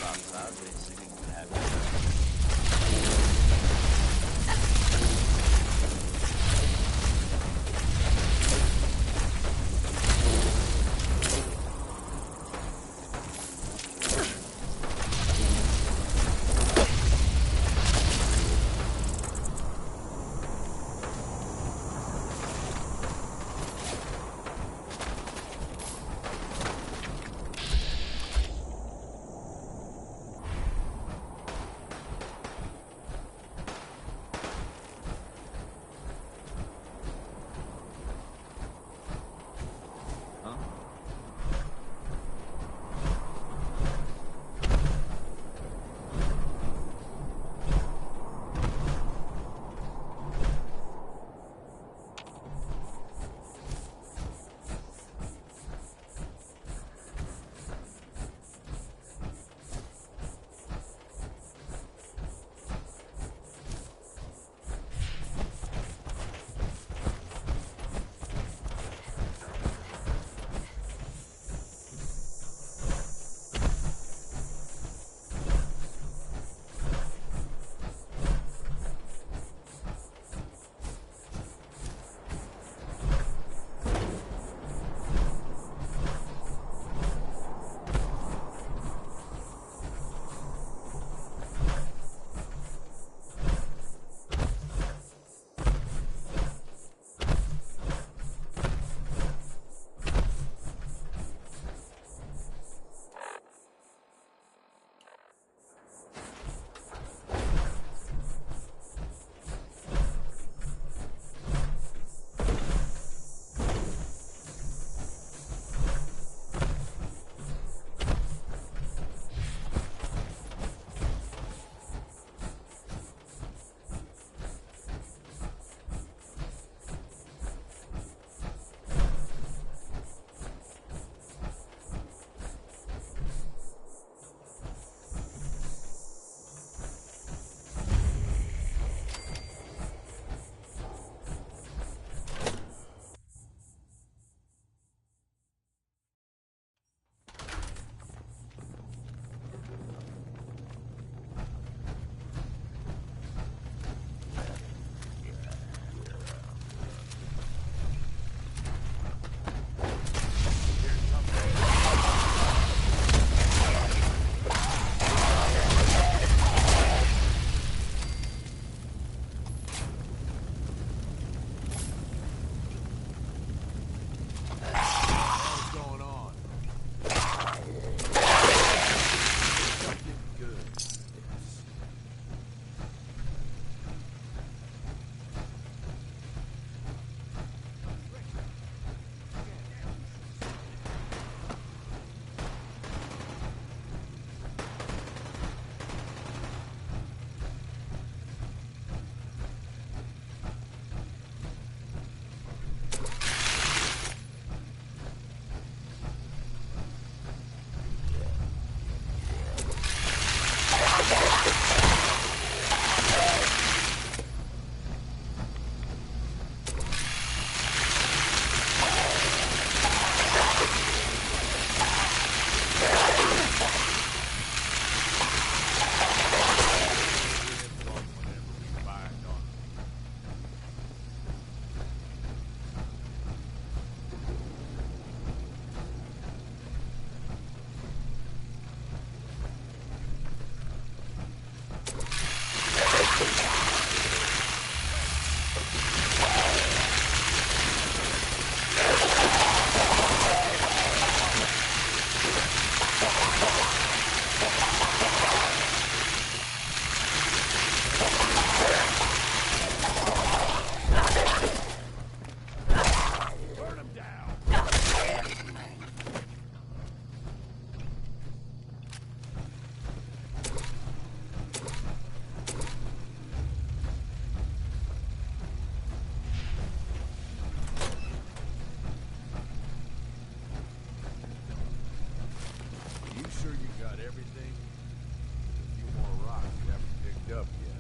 Outside racing and having Got everything? A few more rocks you haven't picked up yet.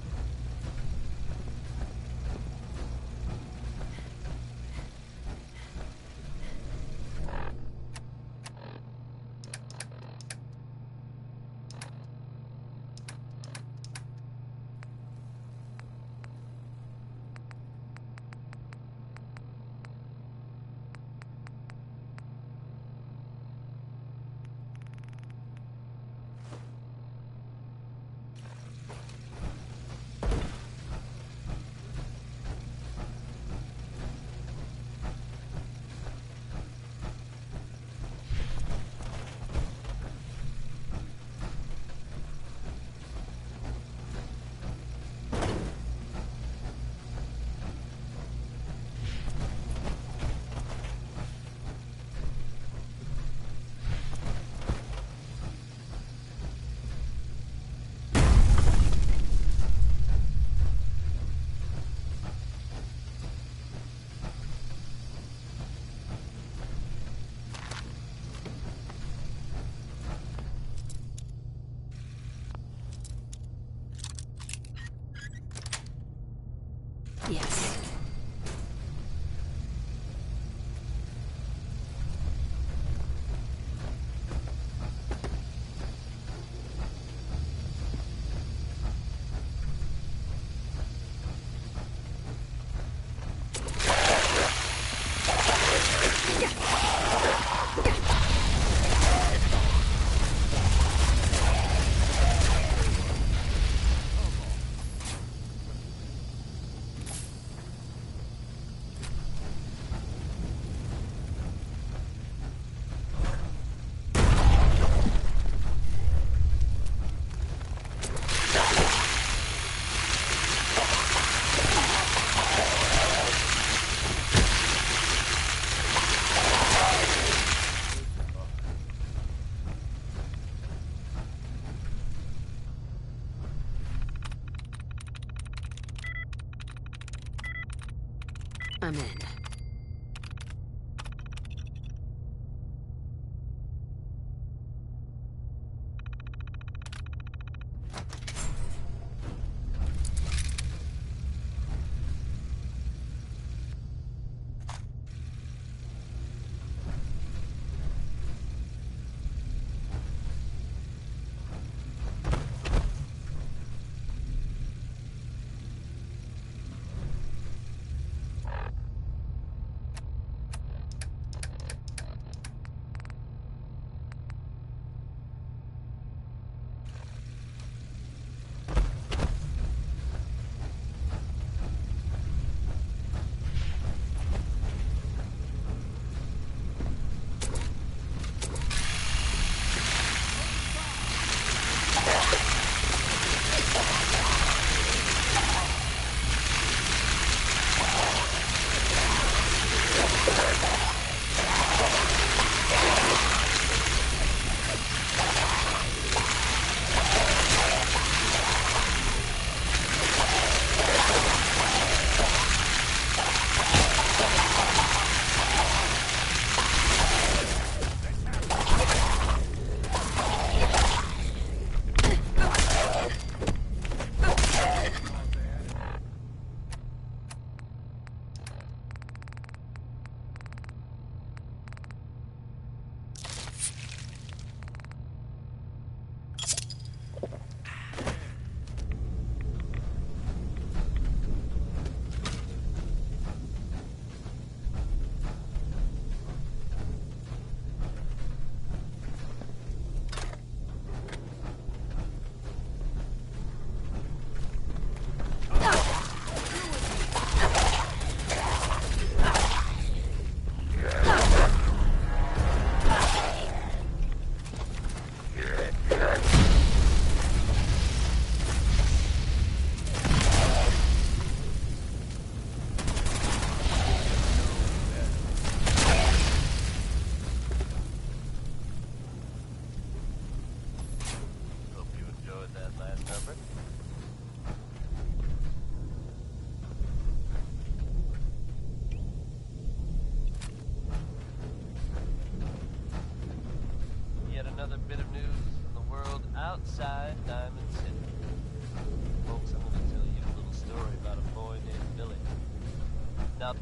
Yes. I'm in.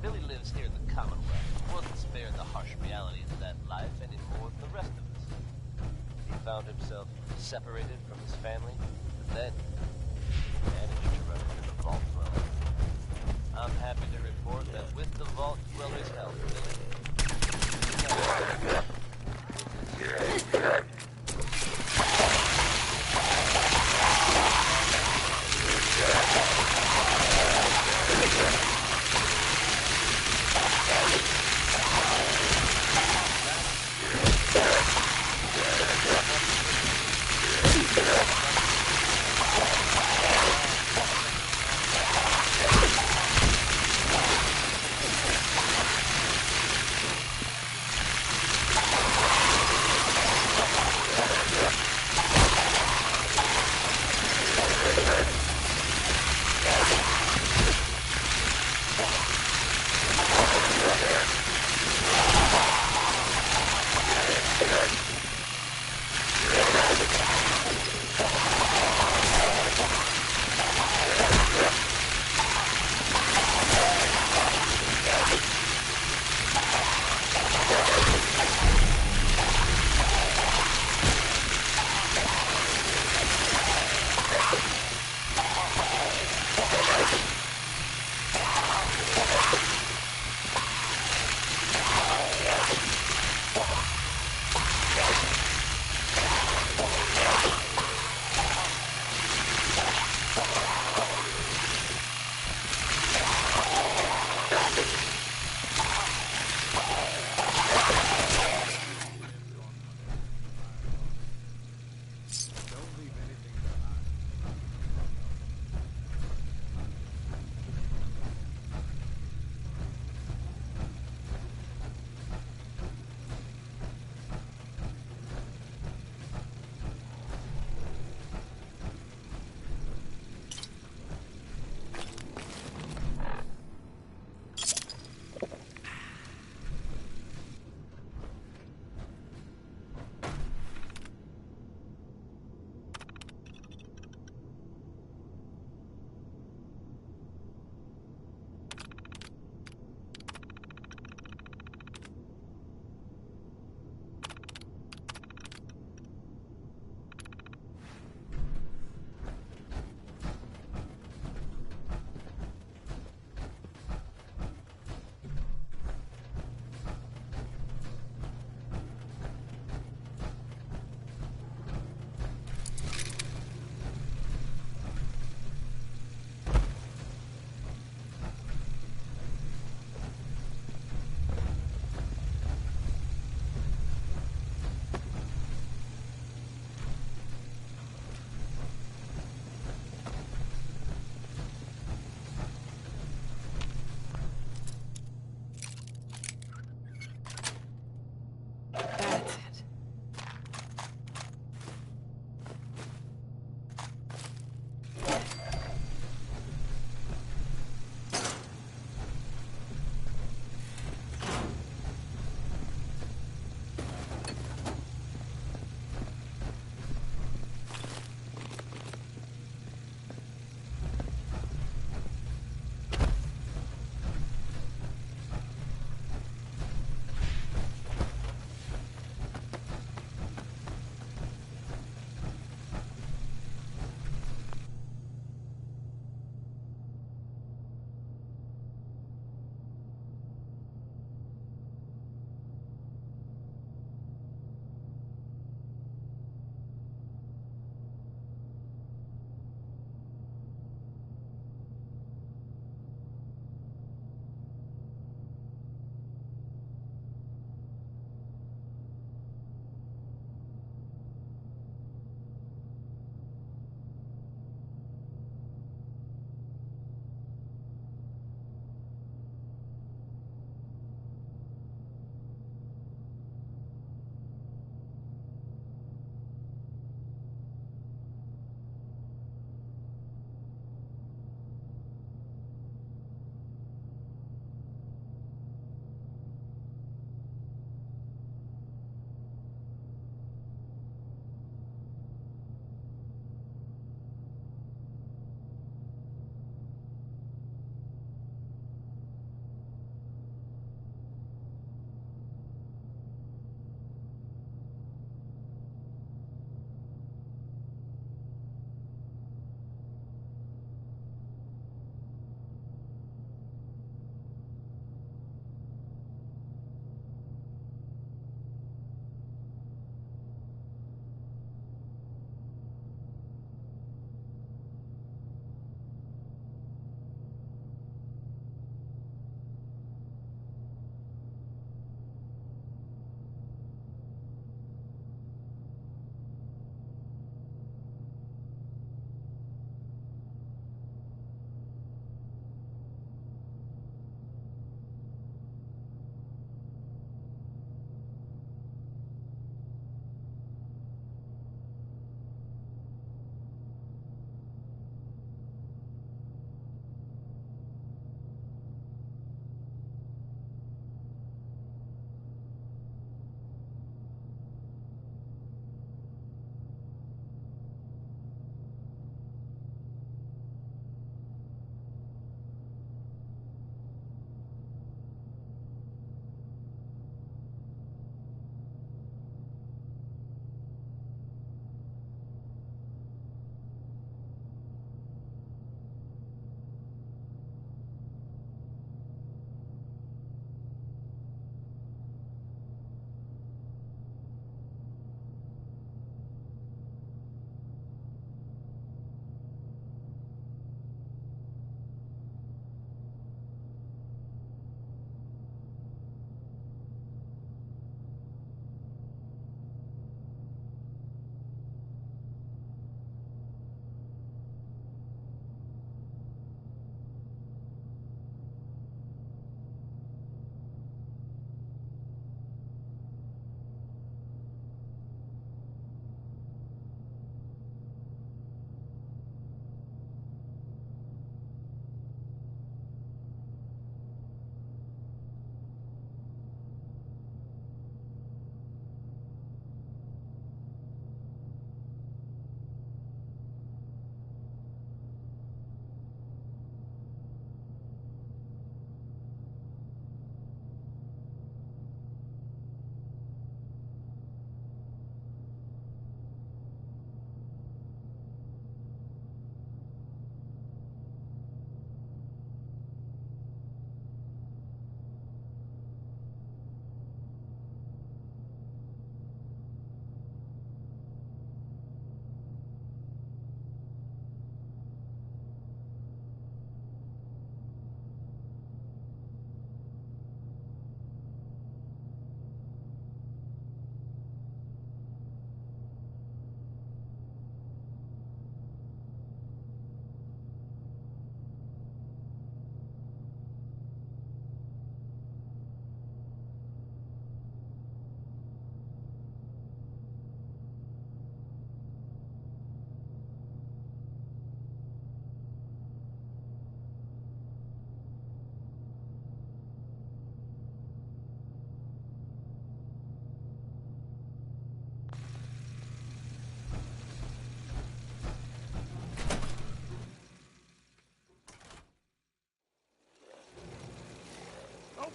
Billy lives here in the Commonwealth. Wasn't spared the harsh realities of that life any more than the rest of us. He found himself separated from his family, but then he managed to run into the Vault Dweller. I'm happy to report that with the Vault Dweller's help, Billy...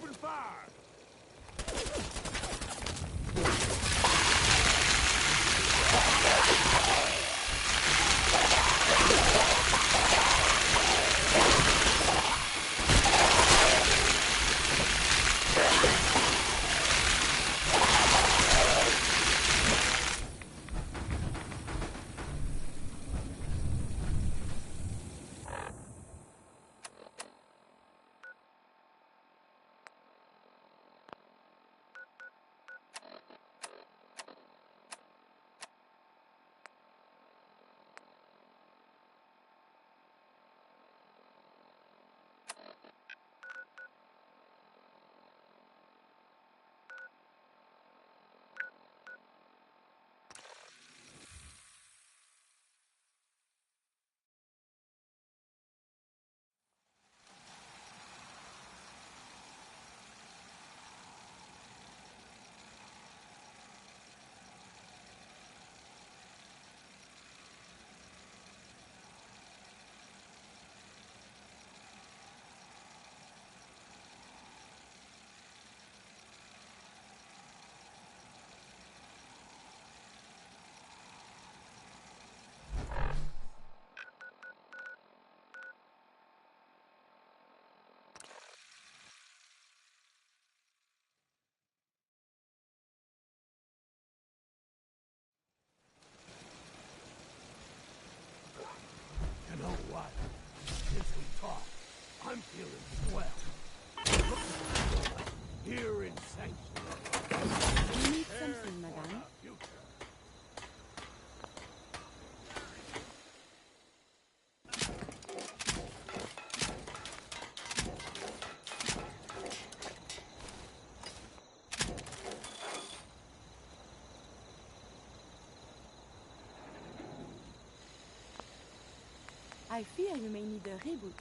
Open fire! You know what? Since we talked, I'm feeling swell. Here in Sanctuary. You need something, madame? I fear you may need a reboot.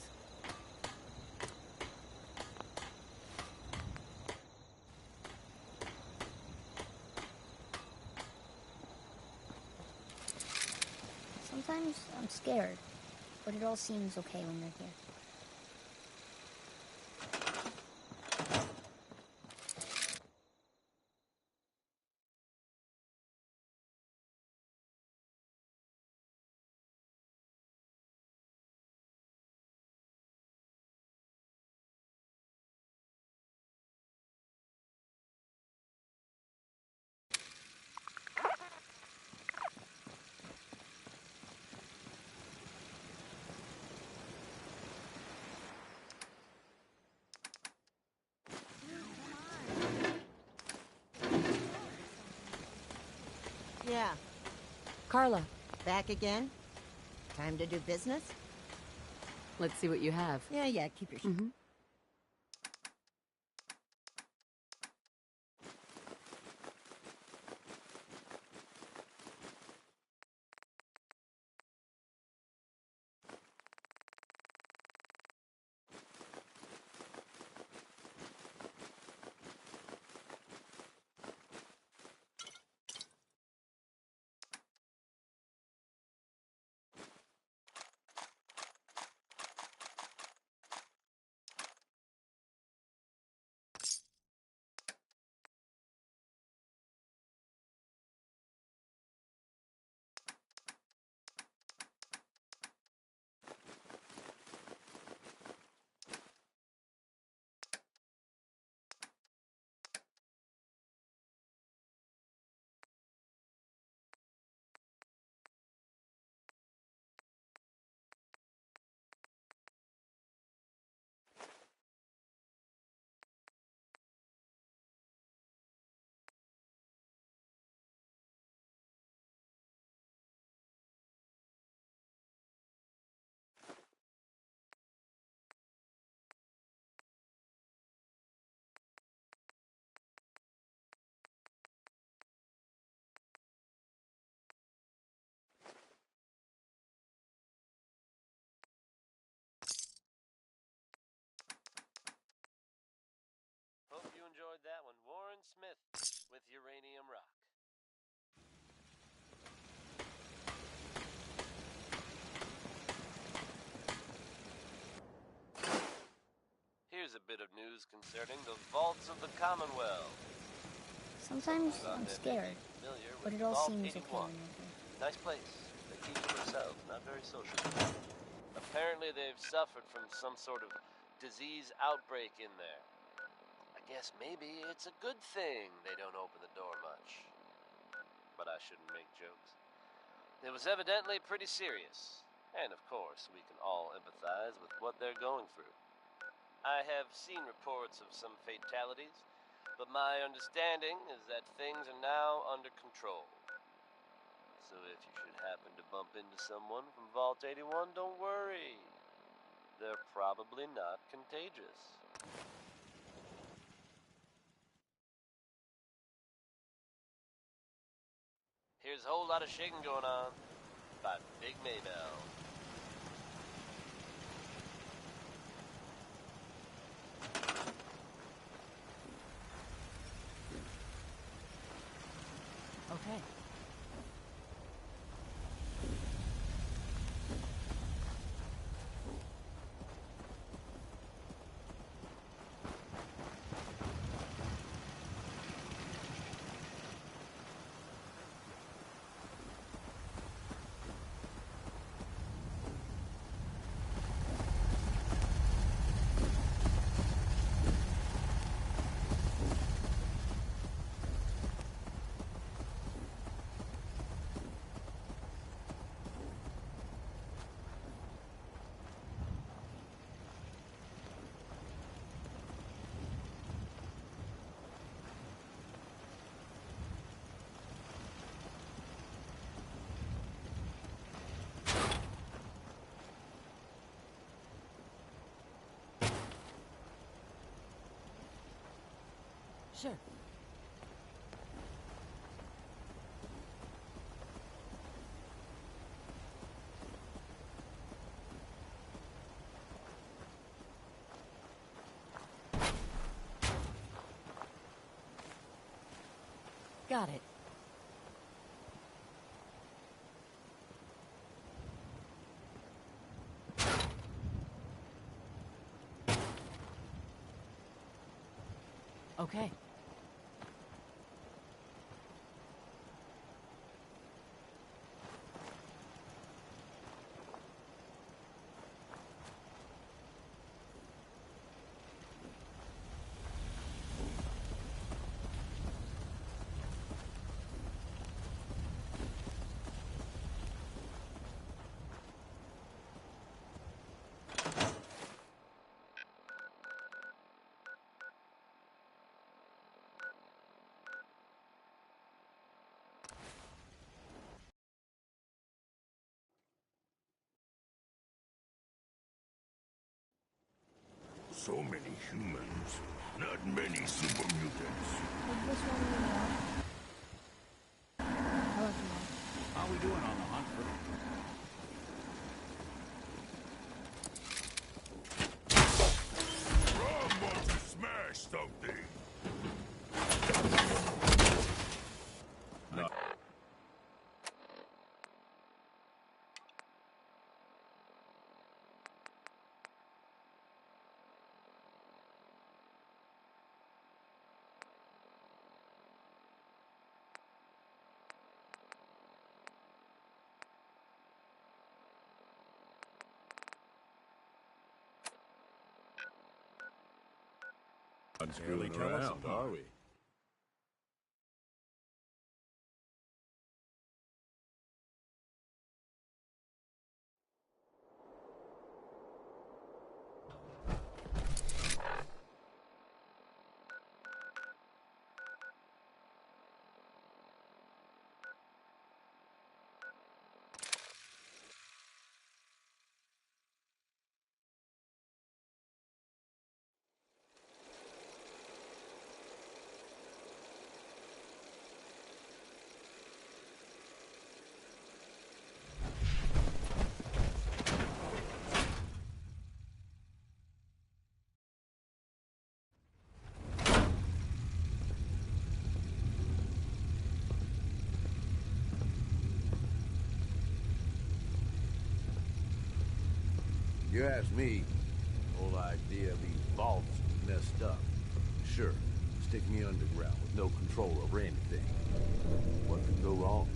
Sometimes I'm scared, but it all seems okay when you're here. Yeah. Carla. Back again? Time to do business? Let's see what you have. Yeah, keep your... Hope you enjoyed that one. Warren Smith with Uranium Rock. Here's a bit of of news concerning the vaults of the Commonwealth. Sometimes Out I'm there may scared, be familiar but with it all Vault seems okay 81. when you're here. Nice place. They keep to themselves, not very social. Apparently they've suffered from some sort of disease outbreak in there. I guess maybe it's a good thing they don't open the door much. But I shouldn't make jokes. It was evidently pretty serious. And of course, we can all empathize with what they're going through. I have seen reports of some fatalities, but my understanding is that things are now under control. So if you should happen to bump into someone from Vault 81, don't worry. They're probably not contagious. Here's a whole lot of shaking going on by Big Maybell. Okay. Sure. Got it. Okay. So many humans, not many super mutants. How are we doing on the hunt for... Rom wants to smash something. No. Really tell us apart, are we? You ask me, the whole idea of these vaults messed up. Sure, stick me underground with no control over anything. What could go wrong?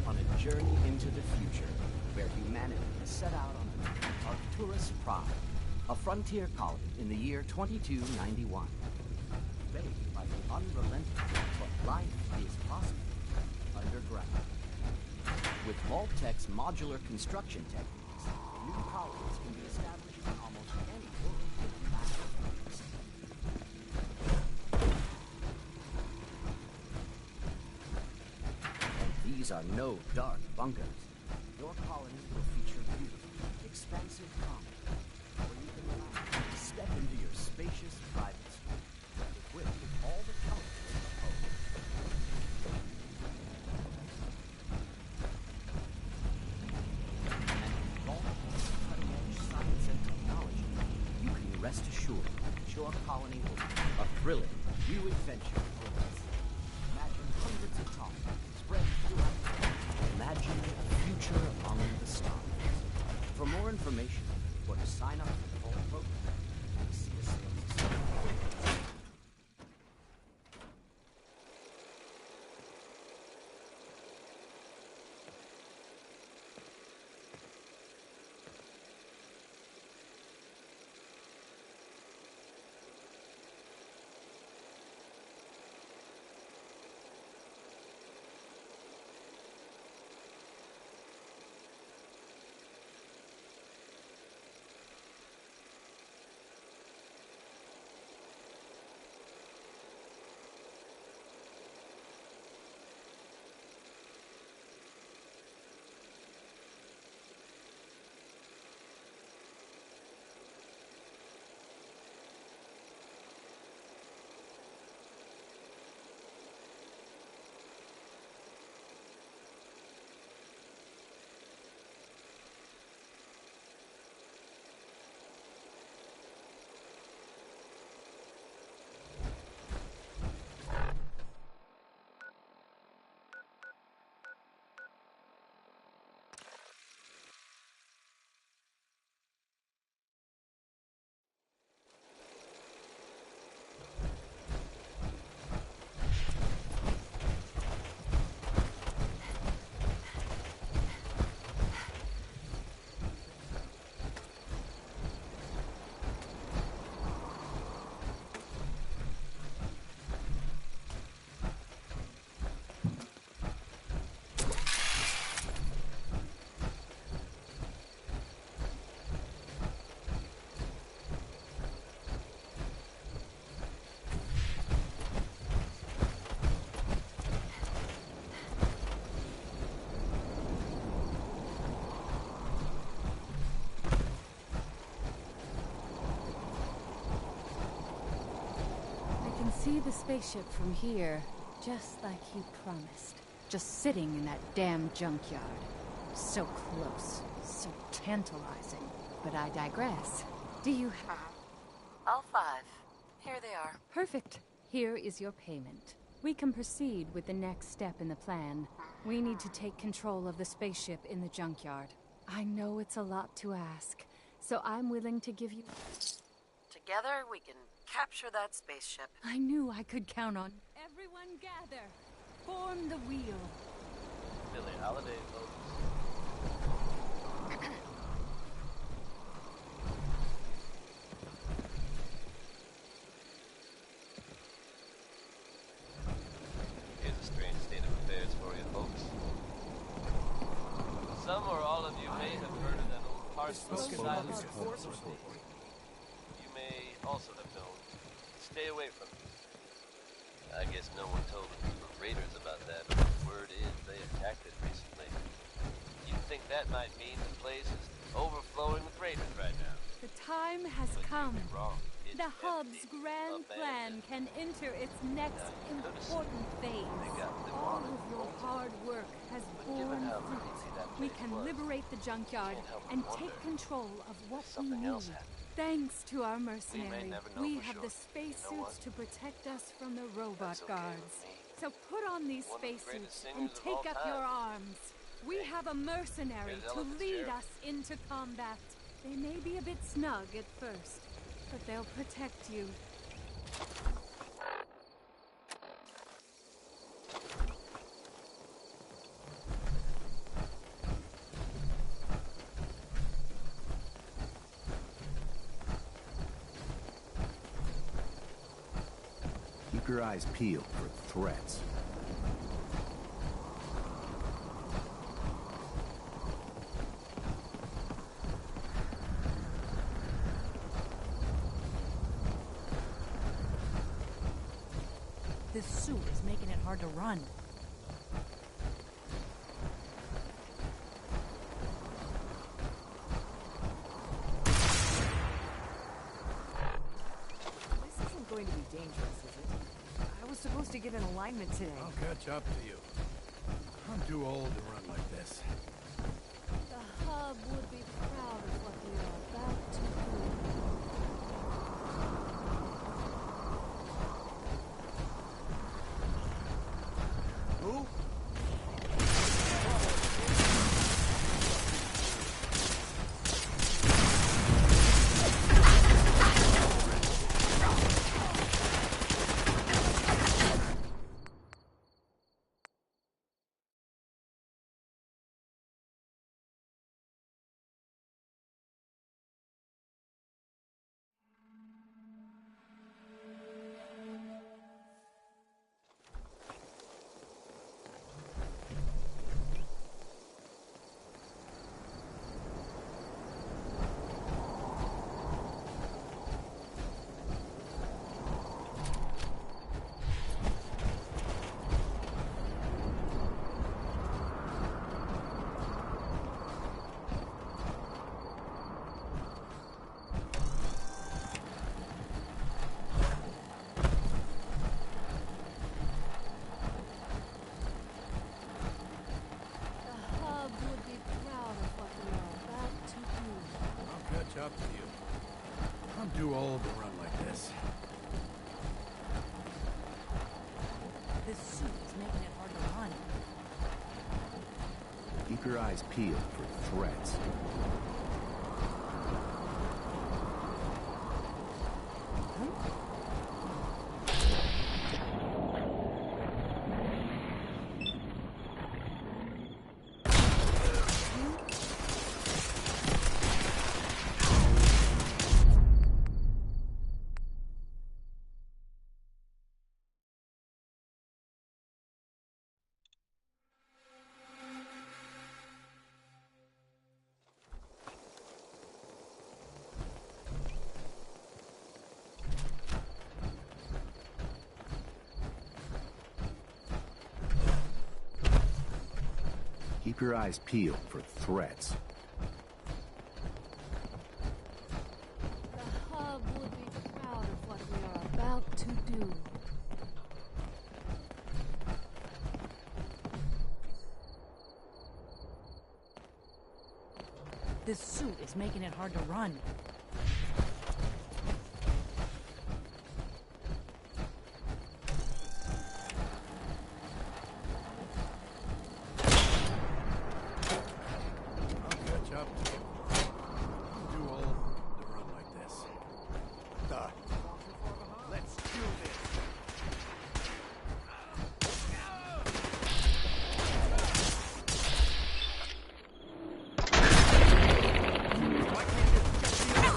On a journey into the future, where humanity has set out on Arcturus Prime, a frontier colony in the year 2291. Made by the unrelenting, but life is possible underground. With Vault-Tech's modular construction techniques, new colonies can be established in almost any world in a matter of weeks. These are no dark bunkers. Your colony will feature beautiful, expansive commons, where you can relax and step into your spacious private suite, equipped with all the comforts of home. And with all the cutting-edge science and technology, you can rest assured that your colony will be a thrilling new adventure for us. Imagine hundreds of colonies spread throughout the country. Imagine a future among the stars. For more information, or to sign up for the whole program, and see a sales associate. See the spaceship from here, just like you promised. Just sitting in that damn junkyard. So close, so tantalizing. But I digress. Do you have... All 5. Here they are. Perfect. Here is your payment. We can proceed with the next step in the plan. We need to take control of the spaceship in the junkyard. I know it's a lot to ask, so I'm willing to give you... Together, we can capture that spaceship. I knew I could count on... Everyone gather. Form the wheel. Billie Holiday, folks. Here's a strange state of affairs for you, folks. You may also have known. Stay away from it. I guess no one told the group of raiders about that, but the word is they attacked it recently. You'd think that might mean the place is overflowing with raiders right now. The time has come. Wrong. The hub's grand plan can enter its next important phase. All of your hard work has borne fruit. We can liberate the junkyard and take control of what we need. Thanks to our mercenary, we have the spacesuits to protect us from the robot guards. So put on these spacesuits and take up your arms. We have a mercenary to lead us into combat. They may be a bit snug at first, but they'll protect you. Keep your eyes peeled for threats. This suit is making it hard to run. This isn't going to be dangerous, is it? I was supposed to get an alignment today. I'll catch up to you. I'm too old to run like this. The hub would be proud of what we are about to do. Who? Up to you. I'm too old to run like this. This suit is making it hard to run. Keep your eyes peeled for threats. Keep your eyes peeled for threats. The hub would be proud of what we are about to do. This suit is making it hard to run. Why can't you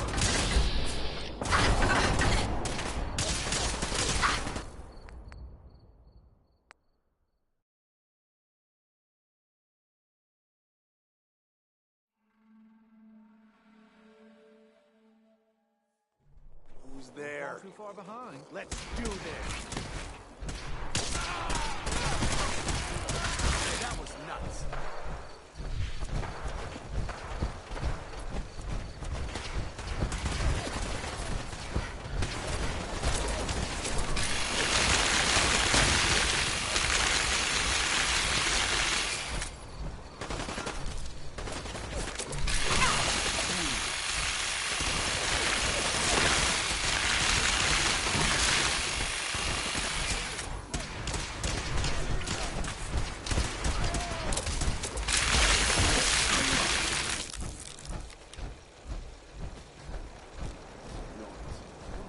Who's there? Not too far behind. Let's do this. Hey, that was nuts.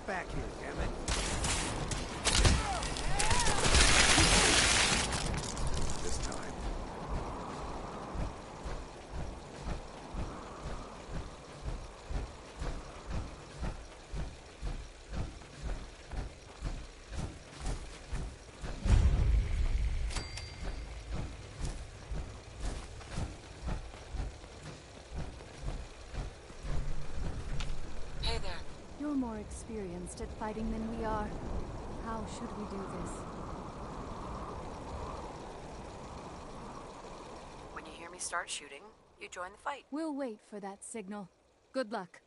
Back here, damn it. This time. Hey there. You're more experienced at fighting than we are. How should we do this? When you hear me start shooting, you join the fight. We'll wait for that signal. Good luck.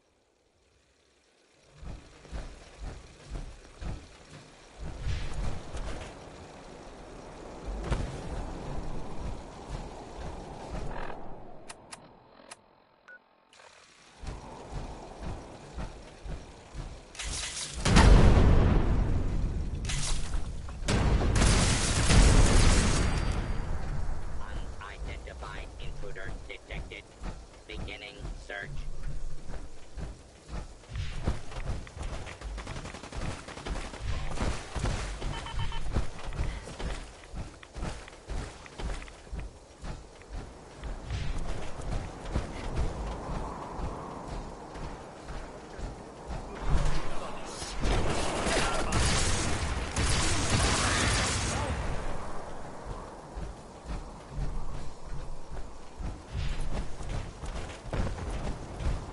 Unidentified intruder detected. Beginning search.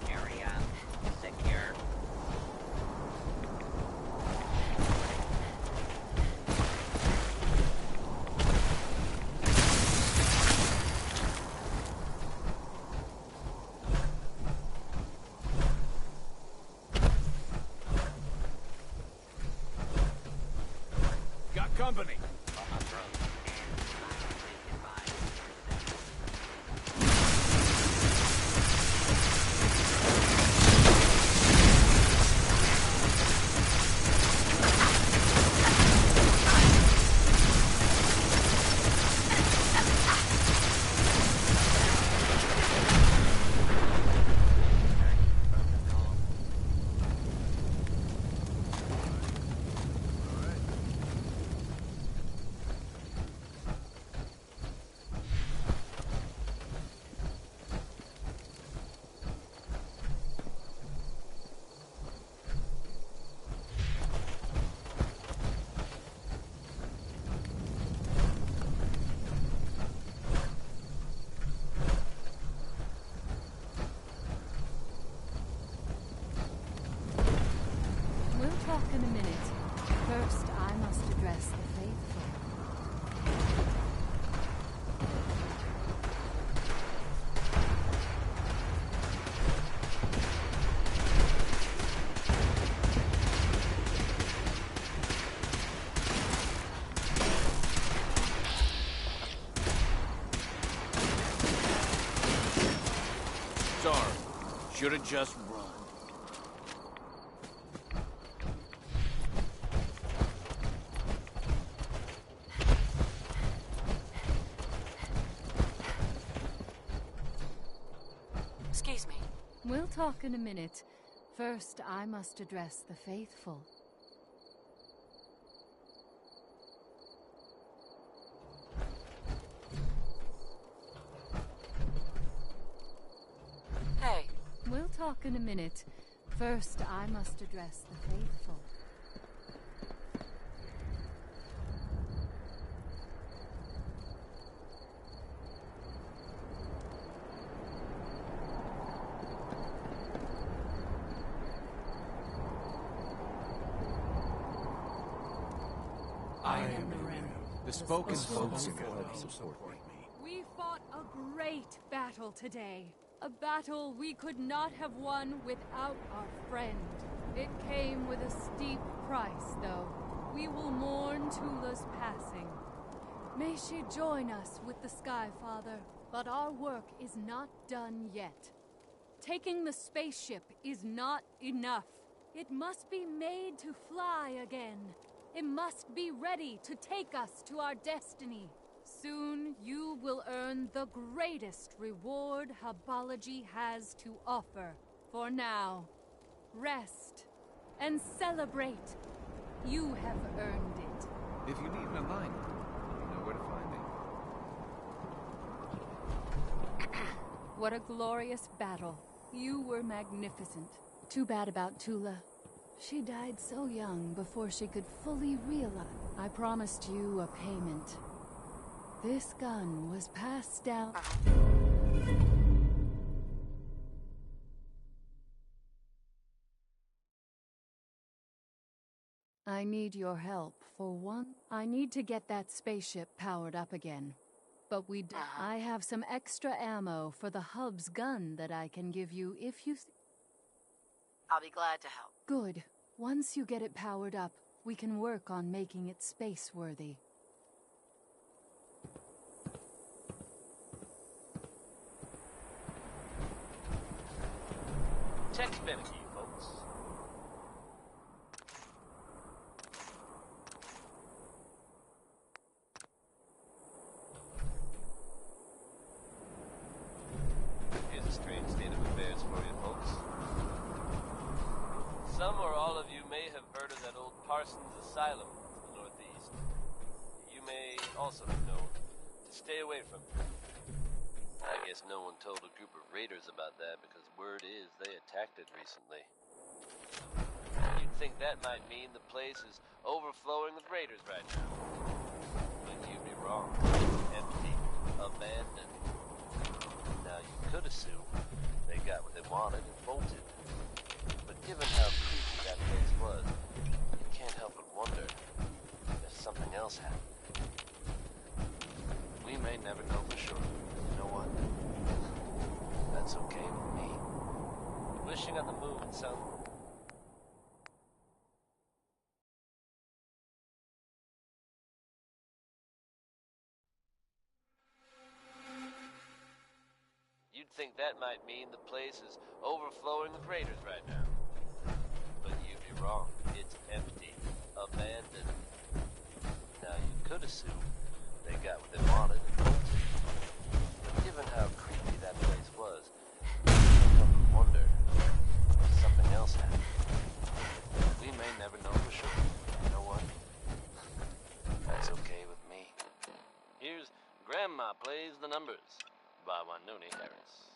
Area secure. Got company. We'll talk in a minute. First, I must address the faithful. Sorry. Should've just run. Excuse me. We'll talk in a minute. First, I must address the faithful. Hey. We'll talk in a minute. First, I must address the faithful. I am the Ram. The spoken help support support me. We fought a great battle today. A battle we could not have won without our friend. It came with a steep price, though. We will mourn Tula's passing. May she join us with the Sky Father. But our work is not done yet. Taking the spaceship is not enough. It must be made to fly again. It must be ready to take us to our destiny. Soon you will earn the greatest reward Hubology has to offer. For now, rest and celebrate. You have earned it. If you need an alignment, you know where to find me. What a glorious battle. You were magnificent. Too bad about Tula. She died so young before she could fully realize. I promised you a payment. This gun was passed down. I need your help for one. I need to get that spaceship powered up again. But I have some extra ammo for the hub's gun that I can give you if you... I'll be glad to help. Good. Once you get it powered up, we can work on making it space-worthy. Text finicky, folks. Here's a strange state of affairs for you, folks. Some or all of you may have heard of that old Parsons Asylum to the northeast. You may also have known to stay away from it. I guess no one told a group of raiders about that because word is they attacked it recently. You'd think that might mean the place is overflowing with raiders right now. But you'd be wrong. Empty. Abandoned. Now you could assume they got what they wanted and bolted. But given how creepy that place was, you can't help but wonder if something else happened. We may never know for sure. You know what? That's okay with me. Wishing on the moon sounds... You'd think that might mean the place is overflowing with raiders right now. But you'd be wrong. It's empty. Abandoned. Now you could assume they got what they wanted and bolted. But given how creepy that place was, you can't help but wonder if something else happened. We may never know for sure. You know what? That's okay with me. Here's Grandma Plays the Numbers by Wanuni Harris.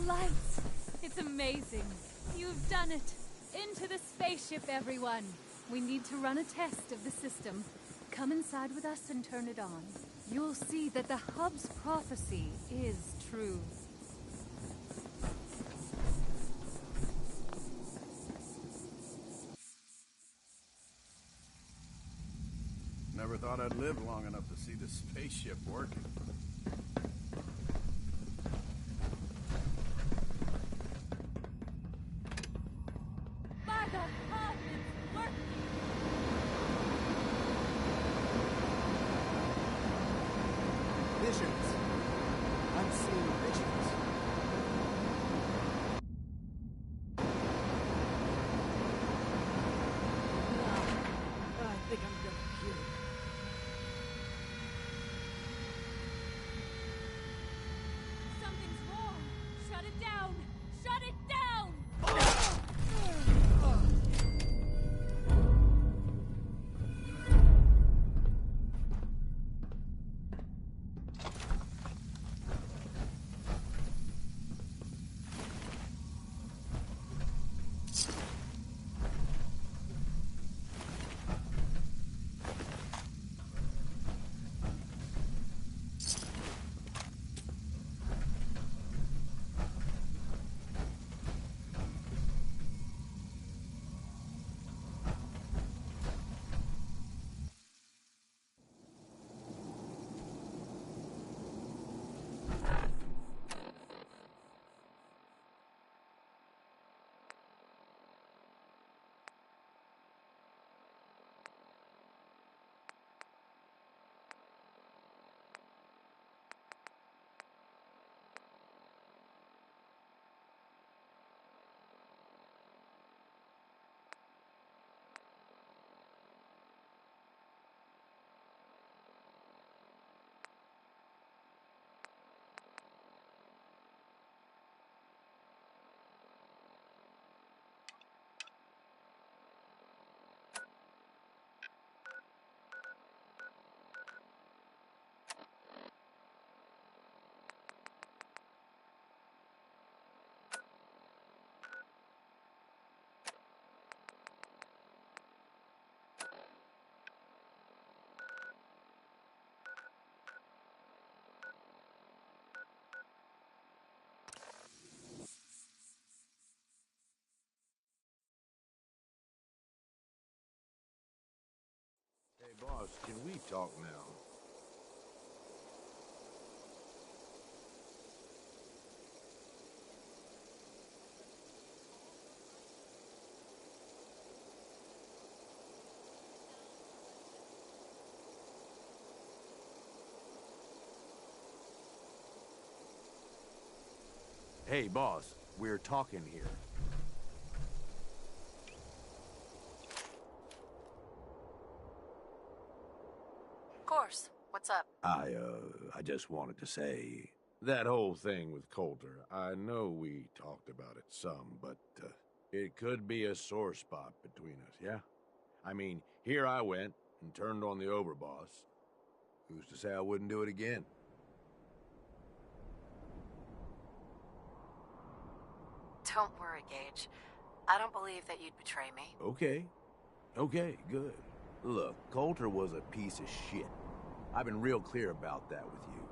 lights! It's amazing. You've done it. Into the spaceship, everyone. We need to run a test of the system. Come inside with us and turn it on. You'll see that the hub's prophecy is true. Never thought I'd live long enough to see the spaceship working. By the hub, it's working! Visions. I'm seeing visions. I think I'm gonna puke. Something's wrong! Shut it down! Shut it down! Hey, boss, can we talk now? Hey, boss, we're talking here. Of course. What's up? I just wanted to say, that whole thing with Coulter, I know we talked about it some, but it could be a sore spot between us, yeah? I mean, here I went and turned on the overboss. Who's to say I wouldn't do it again? Don't worry, Gage. I don't believe that you'd betray me. Okay, good. Look, Coulter was a piece of shit. I've been real clear about that with you.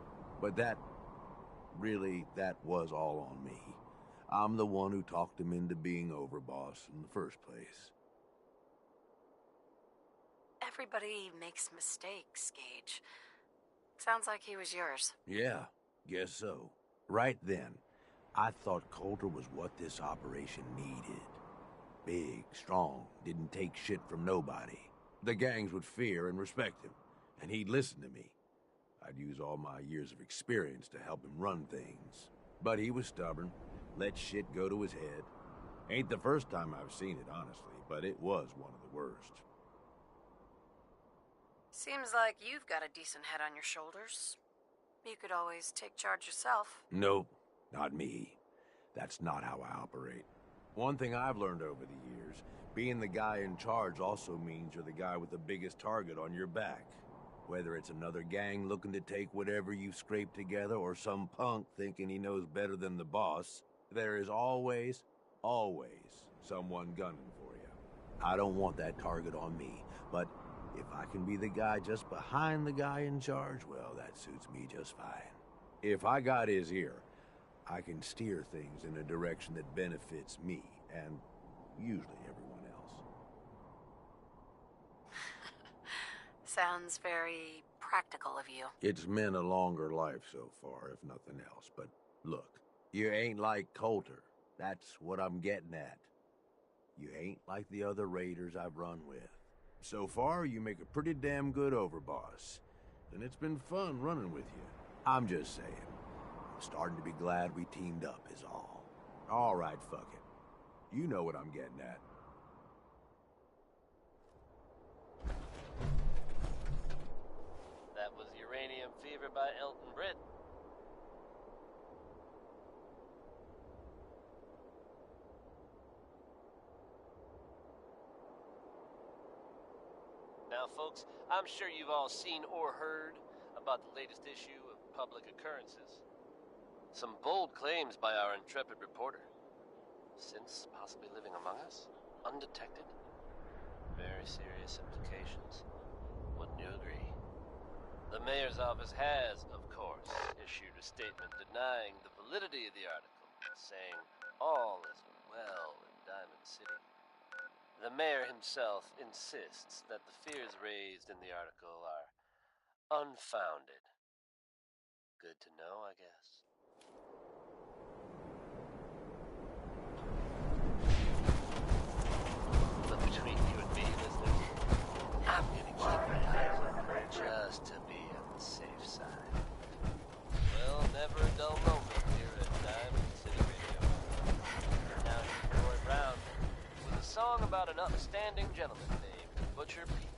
But that was all on me. I'm the one who talked him into being overboss in the first place. Everybody makes mistakes, Gage. Sounds like he was yours. Yeah, guess so. Right then, I thought Coulter was what this operation needed. Big, strong, didn't take shit from nobody. The gangs would fear and respect him, and he'd listen to me. I'd use all my years of experience to help him run things. But he was stubborn, let shit go to his head. Ain't the first time I've seen it, honestly, but it was one of the worst. Seems like you've got a decent head on your shoulders. You could always take charge yourself. Nope, not me. That's not how I operate. One thing I've learned over the years, being the guy in charge also means you're the guy with the biggest target on your back. Whether it's another gang looking to take whatever you've scraped together or some punk thinking he knows better than the boss, There is always someone gunning for you. I don't want that target on me, but if I can be the guy just behind the guy in charge, well, that suits me just fine. If I got his ear, I can steer things in a direction that benefits me, and usually everyone else. Sounds very practical of you. It's meant a longer life so far, if nothing else, but look, you ain't like Coulter. That's what I'm getting at. You ain't like the other raiders I've run with. So far, you make a pretty damn good overboss, and it's been fun running with you. I'm just saying, I'm starting to be glad we teamed up is all. All right, fuck it. You know what I'm getting at. That was Uranium Fever by Elton Britt. Now, folks, I'm sure you've all seen or heard about the latest issue of Public Occurrences. Some bold claims by our intrepid reporter. Since possibly living among us, undetected. Very serious implications. Wouldn't you agree? The mayor's office has, of course, issued a statement denying the validity of the article, saying all is well in Diamond City. The mayor himself insists that the fears raised in the article are unfounded. Good to know, I guess. But between you and me, listeners, I'm gonna keep my eyes open just to be on the safe side. Well, never a dull moment here at Diamond City Radio. Now here's Roy Brown with a song about an upstanding gentleman named Butcher Pete.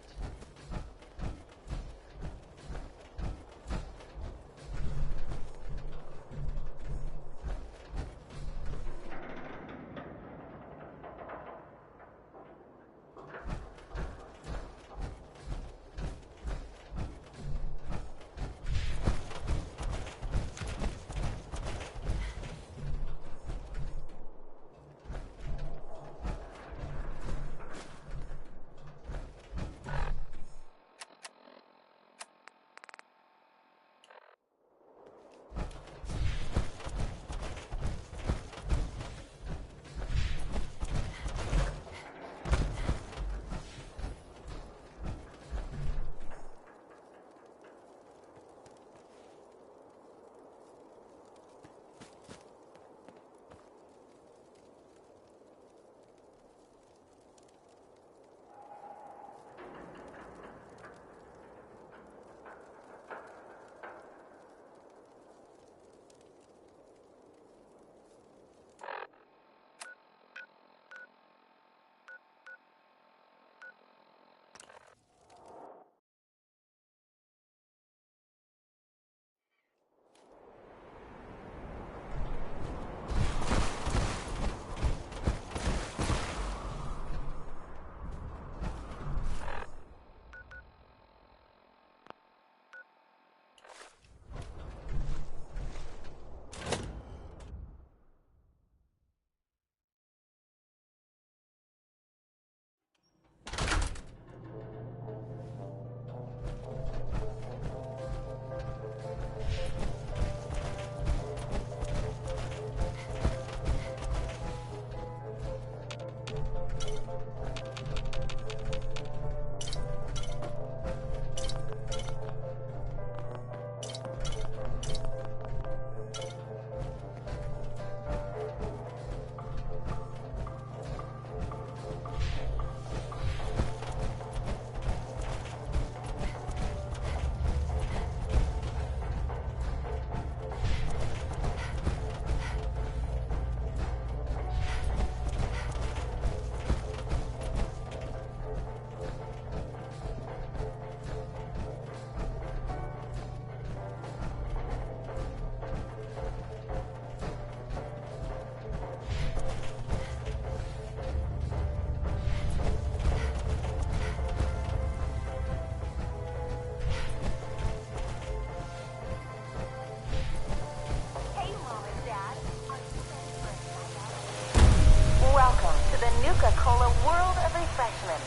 Nuka-Cola World of Refreshment.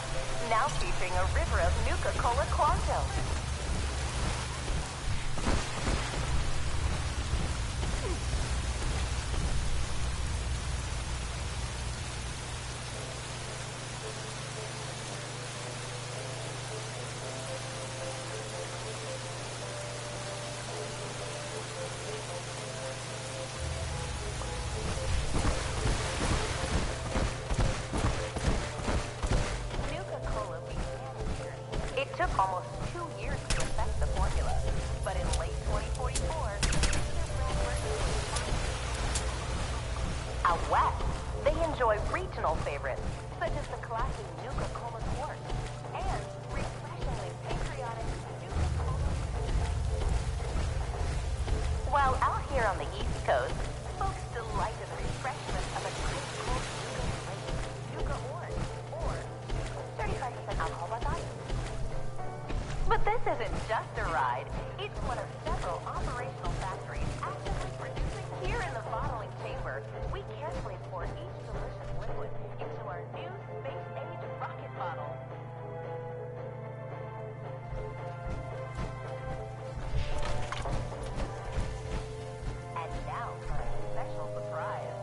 Now featuring a river of Nuka-Cola Quantum. It took almost 2 years to perfect the formula, but in late 2044, out west, they enjoy regional favorites, such as the classic Nuka-Cola Quartz and refreshingly patriotic Nuka-Cola. While out here on the East Coast, folks delight in the refreshment of a crisp cold Nuka Slate, Nuka Orange, or 35% alcohol by volume. But this isn't just a ride. It's one of several operational factories actively producing here in the bottling chamber. We carefully pour each delicious liquid into our new space-age rocket bottle. And now for a special surprise.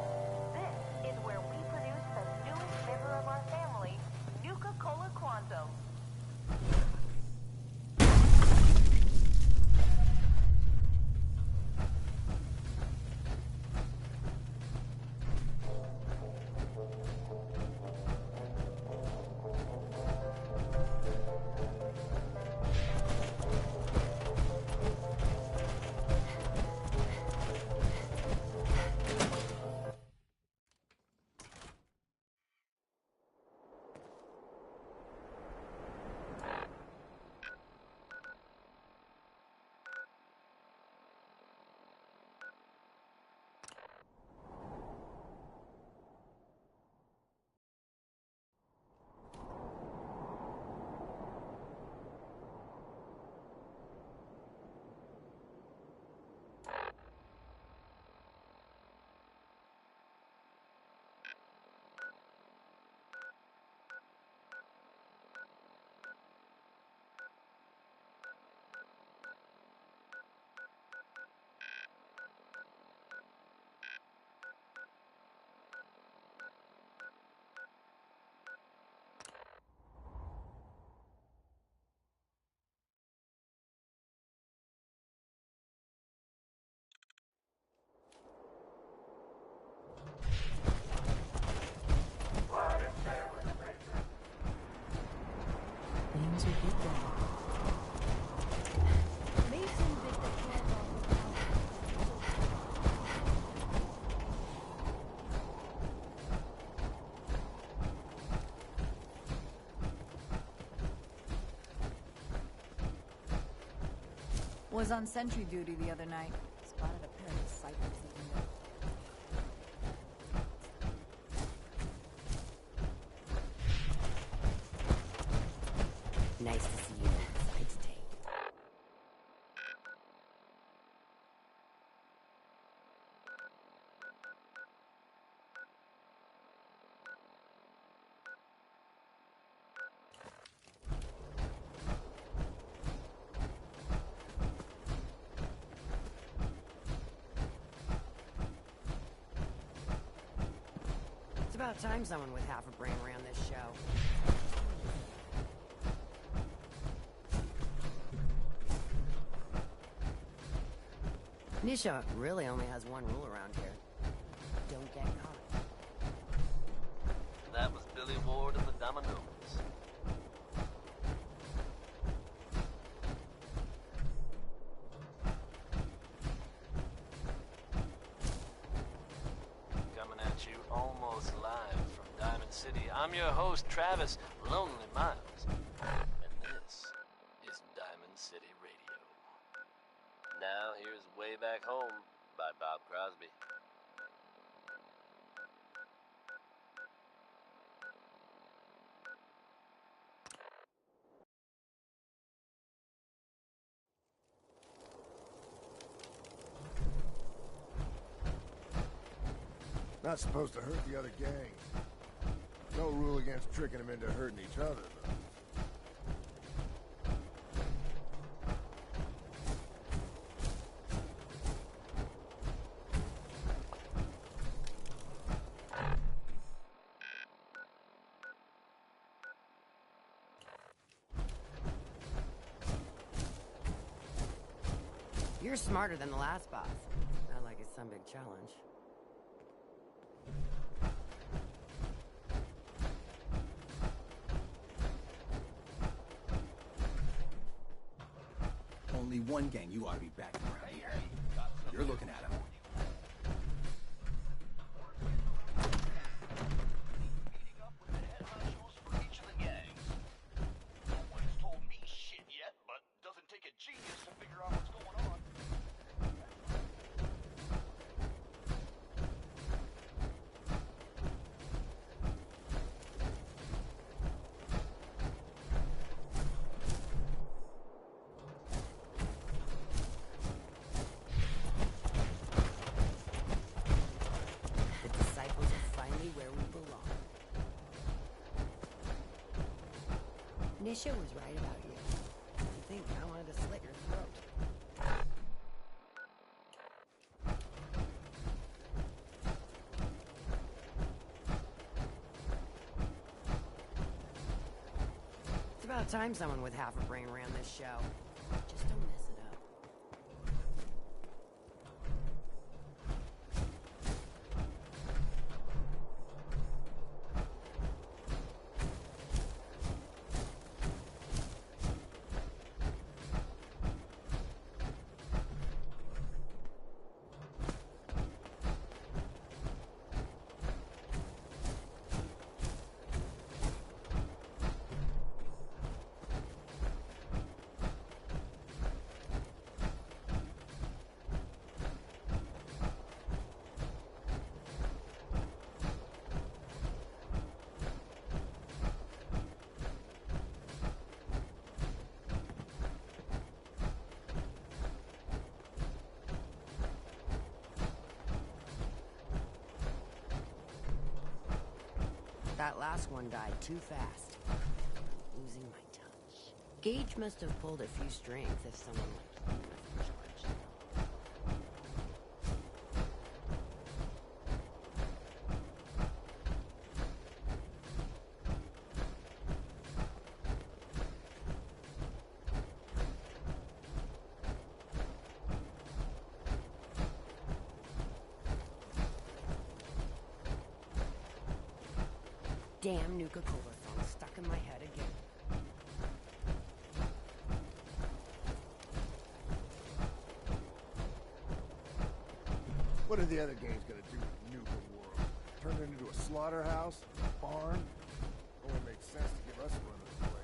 This is where we produce the newest member of our family, Nuka-Cola Quantum. Things will get better. Was on sentry duty the other night. Spotted a pair of cycles at the window. Nice to see you outside today. It's about time someone with half a brain ran this show. Nisha really only has one rule around here. Don't get caught. That was Billy Ward and the Dominoes. Coming at you almost live from Diamond City. I'm your host, Travis Lonely Miles. And this is Diamond City Radio. Now here's Way Back Home by Bob Crosby. Not supposed to hurt the other gangs. No rule against tricking them into hurting each other, though. You're smarter than the last boss. Not like it's some big challenge. Only one gang you ought to be backing around here. You're looking at him. Nisha was right about you. I think I wanted to slit your throat. It's about time someone with half a brain ran this show. Just don't mess it up. That last one died too fast. Losing my touch. Gage must have pulled a few strings if someone like you was in charge. Damn Nuka-Cola song stuck in my head again. What are the other games gonna do with Nuka World? Turn it into a slaughterhouse? A barn? Only makes sense to give us a run of the place.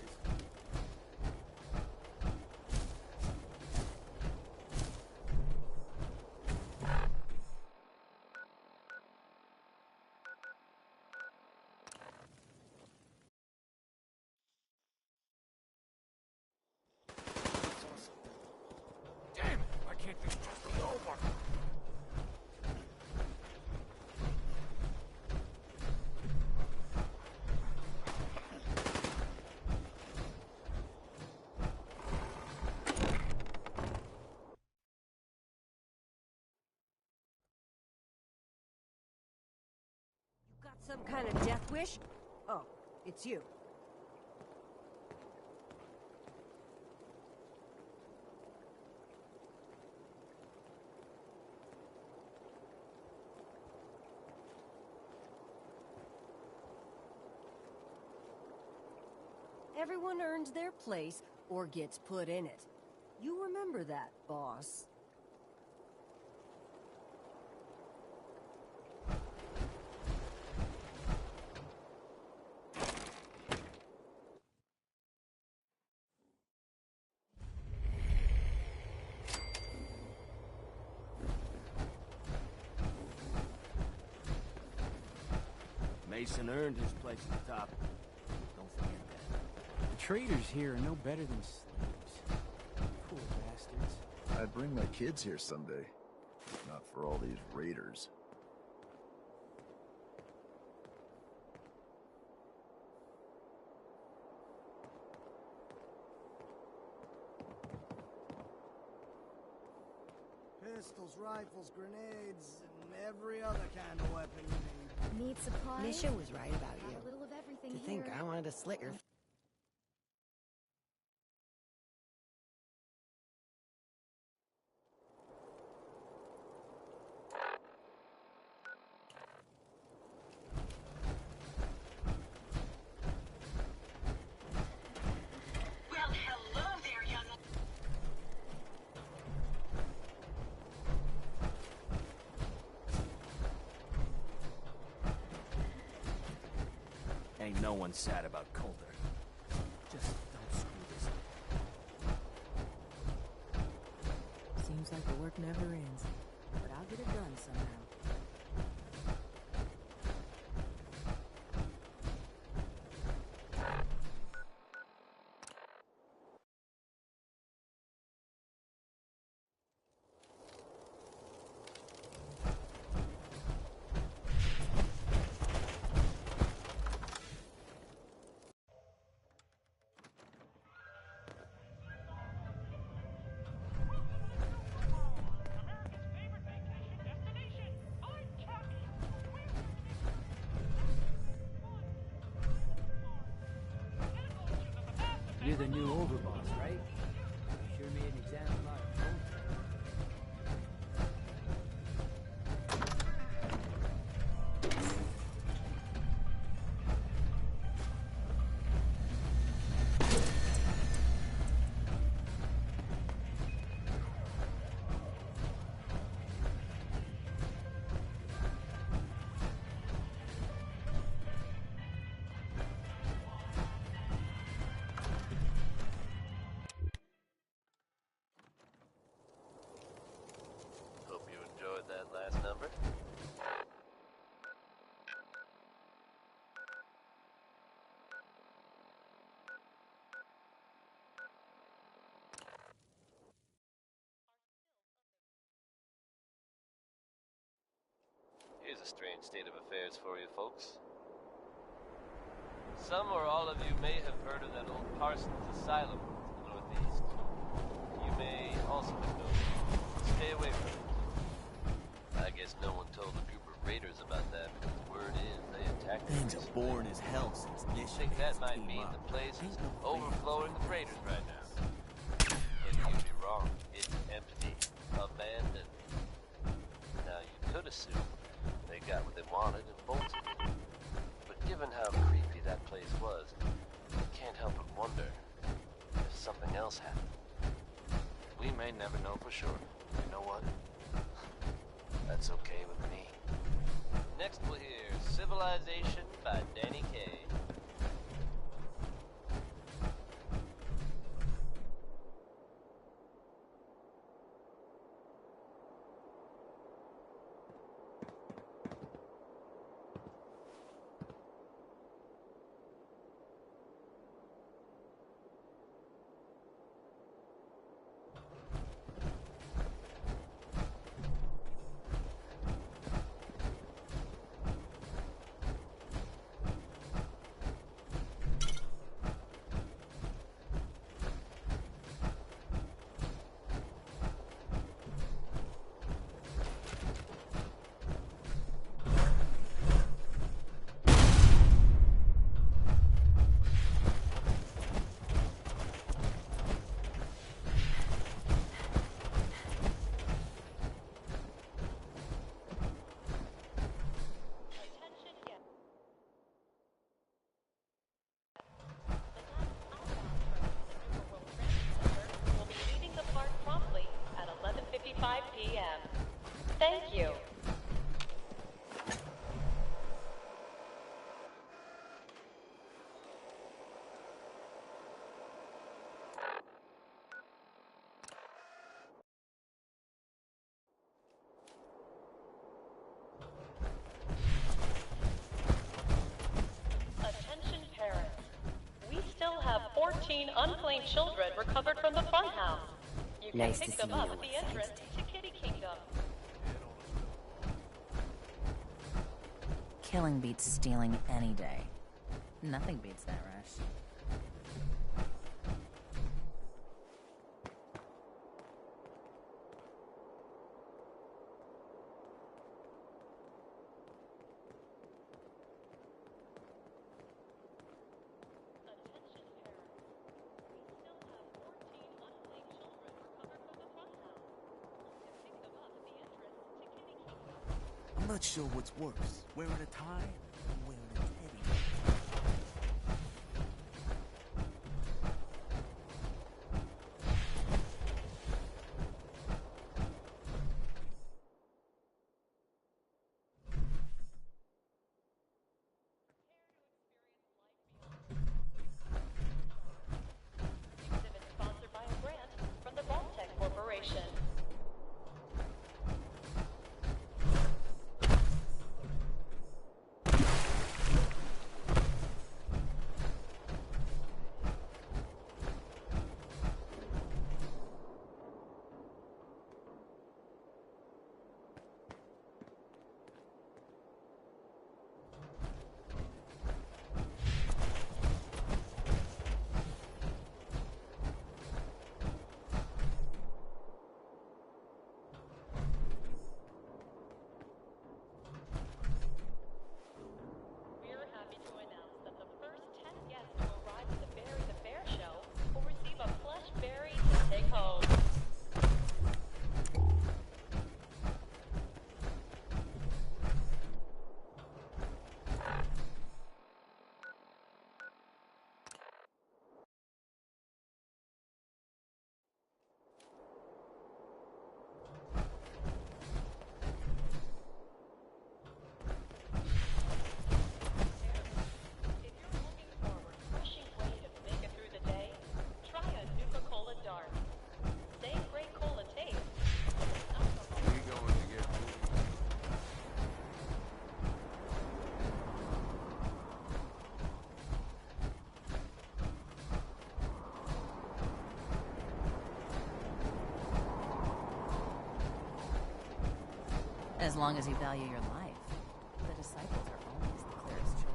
Damn it! Why can't this just be over? Got some kind of death wish? Oh, it's you. Everyone earns their place or gets put in it. You remember that, boss. Mason earned his place at the top. Don't forget that. The traders here are no better than slaves. Poor bastards. I'd bring my kids here someday. Not for all these raiders. pistols, rifles, grenades, and every other kind of weapon you need. Need supplies? Misha was right about Got you. a little of everything To think here. I wanted to slit your... Well, hello there, young. Ain't no one sad about Coulter. Just don't screw this up. Seems like the work never ends, but I'll get it done somehow. You're the new overboss, right? You sure made an example out of Coulter. Hope you enjoyed that last number. Here's a strange state of affairs for you folks. Some or all of you may have heard of that old Parsons Asylum to the northeast. You may also have known it. Stay away from it. I guess no one told a group of raiders about that because word is they attacked the Things are boring as hell since I this think that might mean the place is overflowing with raiders right now. And you'd be wrong. It's empty. Abandoned. Now, you could assume they got what they wanted and bolted. But given how creepy that place was, you can't help but wonder if something else happened. We may never know for sure. You know what? That's okay with me. Next we'll hear Civilization by Danny Kaye. Will be leaving the park promptly at 11:55 p.m. Thank you. Attention parents. We still have 14 unclaimed children recovered from the funhouse. You can Nice to pick see them you up know at what the size entrance to Kitty Kingdom. Killing beats stealing any day. Nothing beats that rush. not sure what's worse, wearing a tie or wearing a teddy. Exhibit sponsored by a grant from the Vault-Tec Corporation. We're happy to announce that the first 10 guests to arrive at the Berry the Bear show will receive a plush berry to take home. If you're looking for a refreshing way to make it through the day, try a Nuka-Cola Dark. Same great cola taste. We going to get food. As long as you value your life, the disciples are always the clearest choice.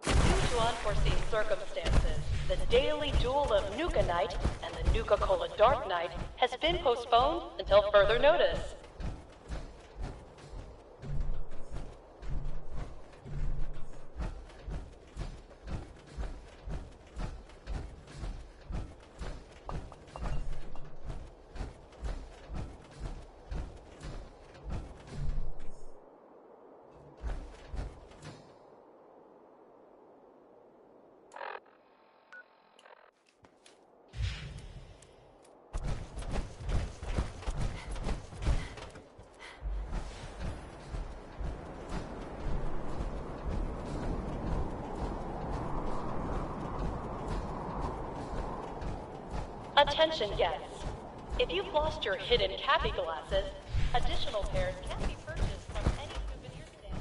Due to unforeseen circumstances, the daily duel of Nuka Night and the Nuka-Cola Dark Night has been postponed until further notice. Attention guests. If you've lost your hidden cappy glasses, additional pairs can be purchased from any souvenir stand.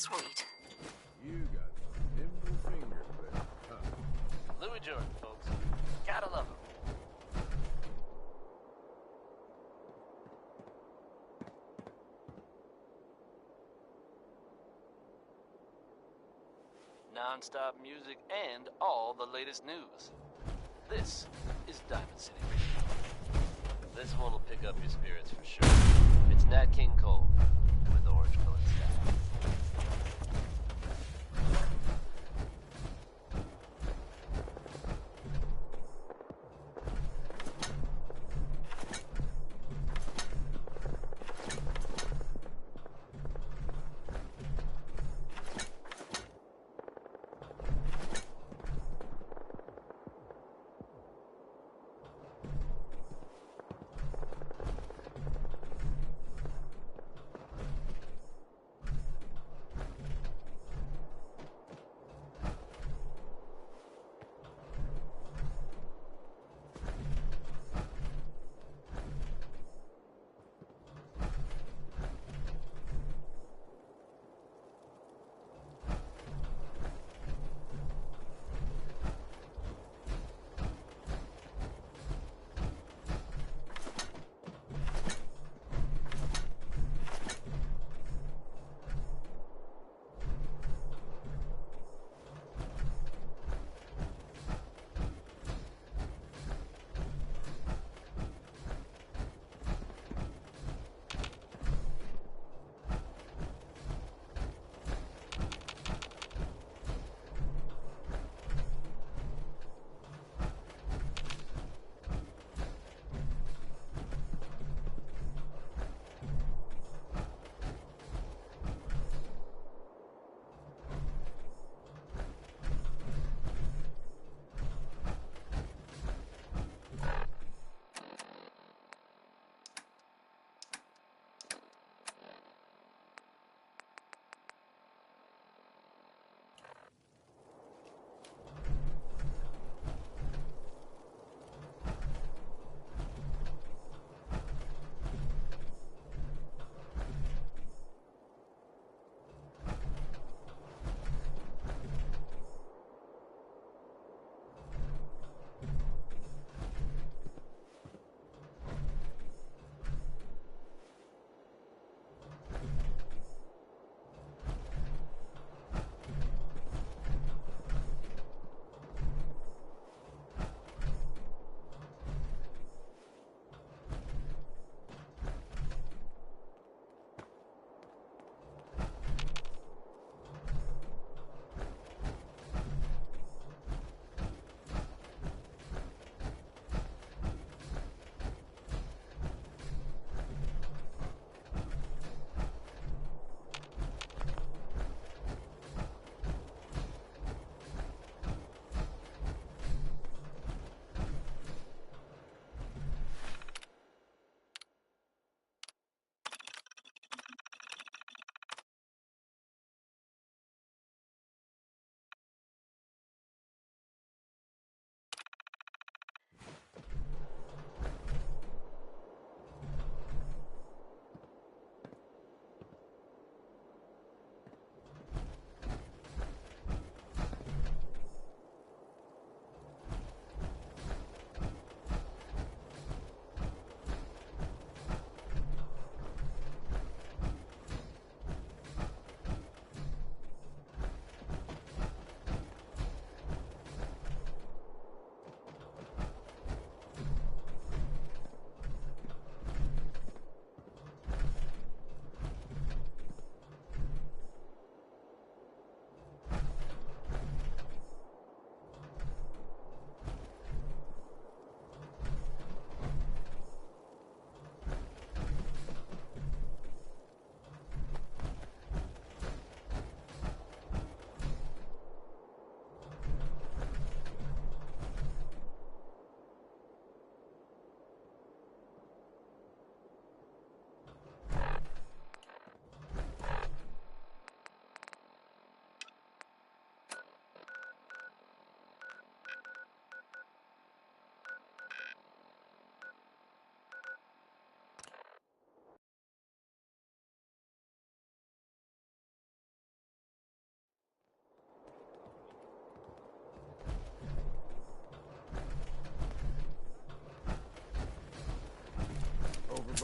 Sweet. You got some nimble fingers there, huh? Louis Jordan, folks. Gotta love him. Non-stop music and all the latest news. This is Diamond City Radio. This one will pick up your spirits for sure. It's Nat King Cole with Orange Colored Sky.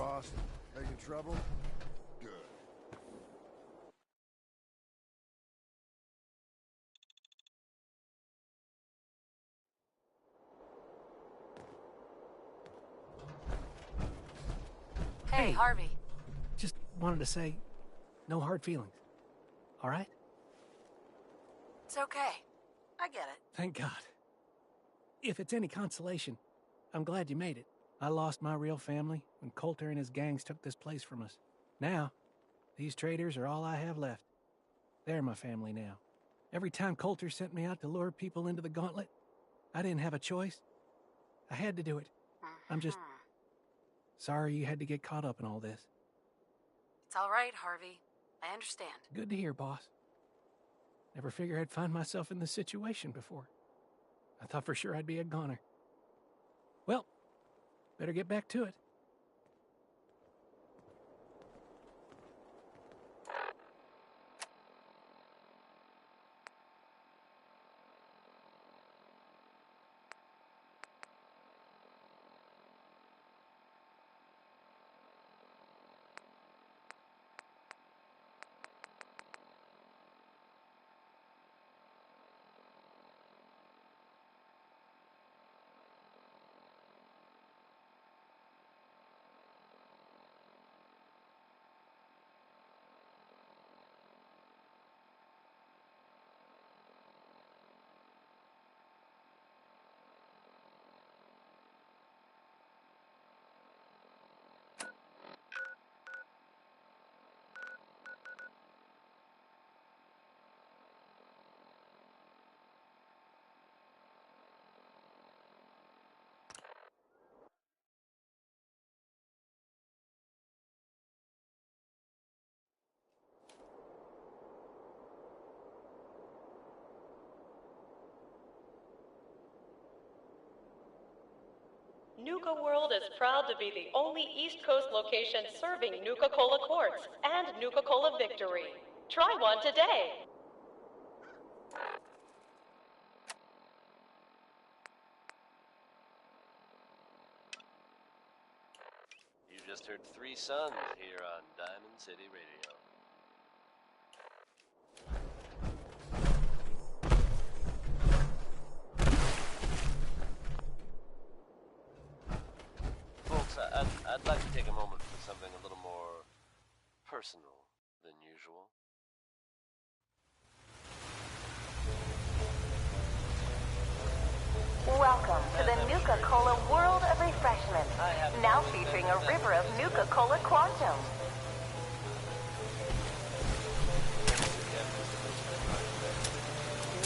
boss? Making trouble? Good. Hey, Harvey. Just wanted to say, no hard feelings. All right? It's okay. I get it. Thank God. If it's any consolation, I'm glad you made it. I lost my real family when Coulter and his gangs took this place from us. Now, these traders are all I have left. They're my family now. Every time Coulter sent me out to lure people into the gauntlet, I didn't have a choice. I had to do it. I'm just sorry you had to get caught up in all this. It's all right, Harvey. I understand. Good to hear, boss. Never figured I'd find myself in this situation before. I thought for sure I'd be a goner. Well, better get back to it. Nuka World is proud to be the only East Coast location serving Nuka-Cola Quartz and Nuka-Cola Victory. Try one today. You just heard 3 Sons here on Diamond City Radio. Folks, I'd like to take a moment for something a little more personal than usual. Welcome to the Nuka-Cola World of Refreshment, now featuring a river of Nuka-Cola Quantum.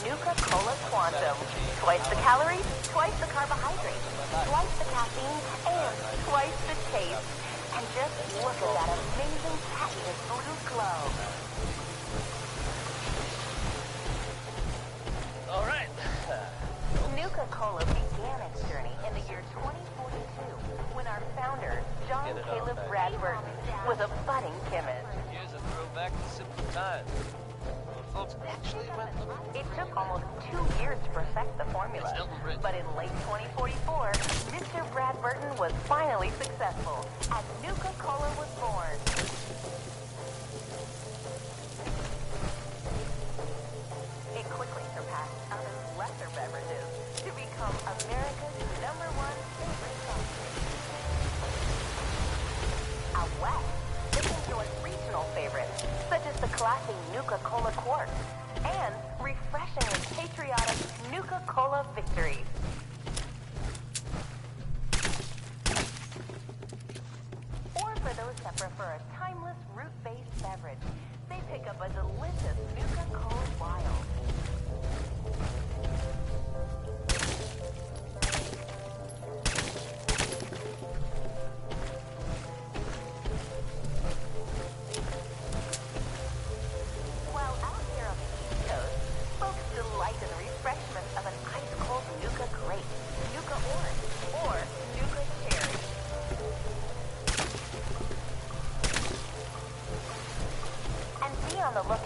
Nuka-Cola Quantum. Twice the calories, twice the carbohydrates, twice the caffeine, and twice the taste. And just look at that amazing cactus blue glow. All right. Nuka-Cola began its journey in the year 2042 when our founder, John Caleb Bradford, was a budding chemist. Here's a throwback to simple times. Folks actually went little. It took almost 2 years to perfect the formula, but in late 2044, Mr. Bradburton was finally successful, and Nuka-Cola was born. It quickly surpassed other lesser beverages to become America's #1 favorite soft drink. Out west, they enjoy regional favorites, such as the classic Nuka-Cola Quartz and refreshing and patriotic Nuka-Cola Victory. Or for those that prefer a timeless root-based beverage, they pick up a delicious Nuka-Cola Wild. While out here on the East Coast, folks delight in the refreshment of an ice-cold Nuka Grape, Nuka Orange, or Nuka Cherry. And be on the lookout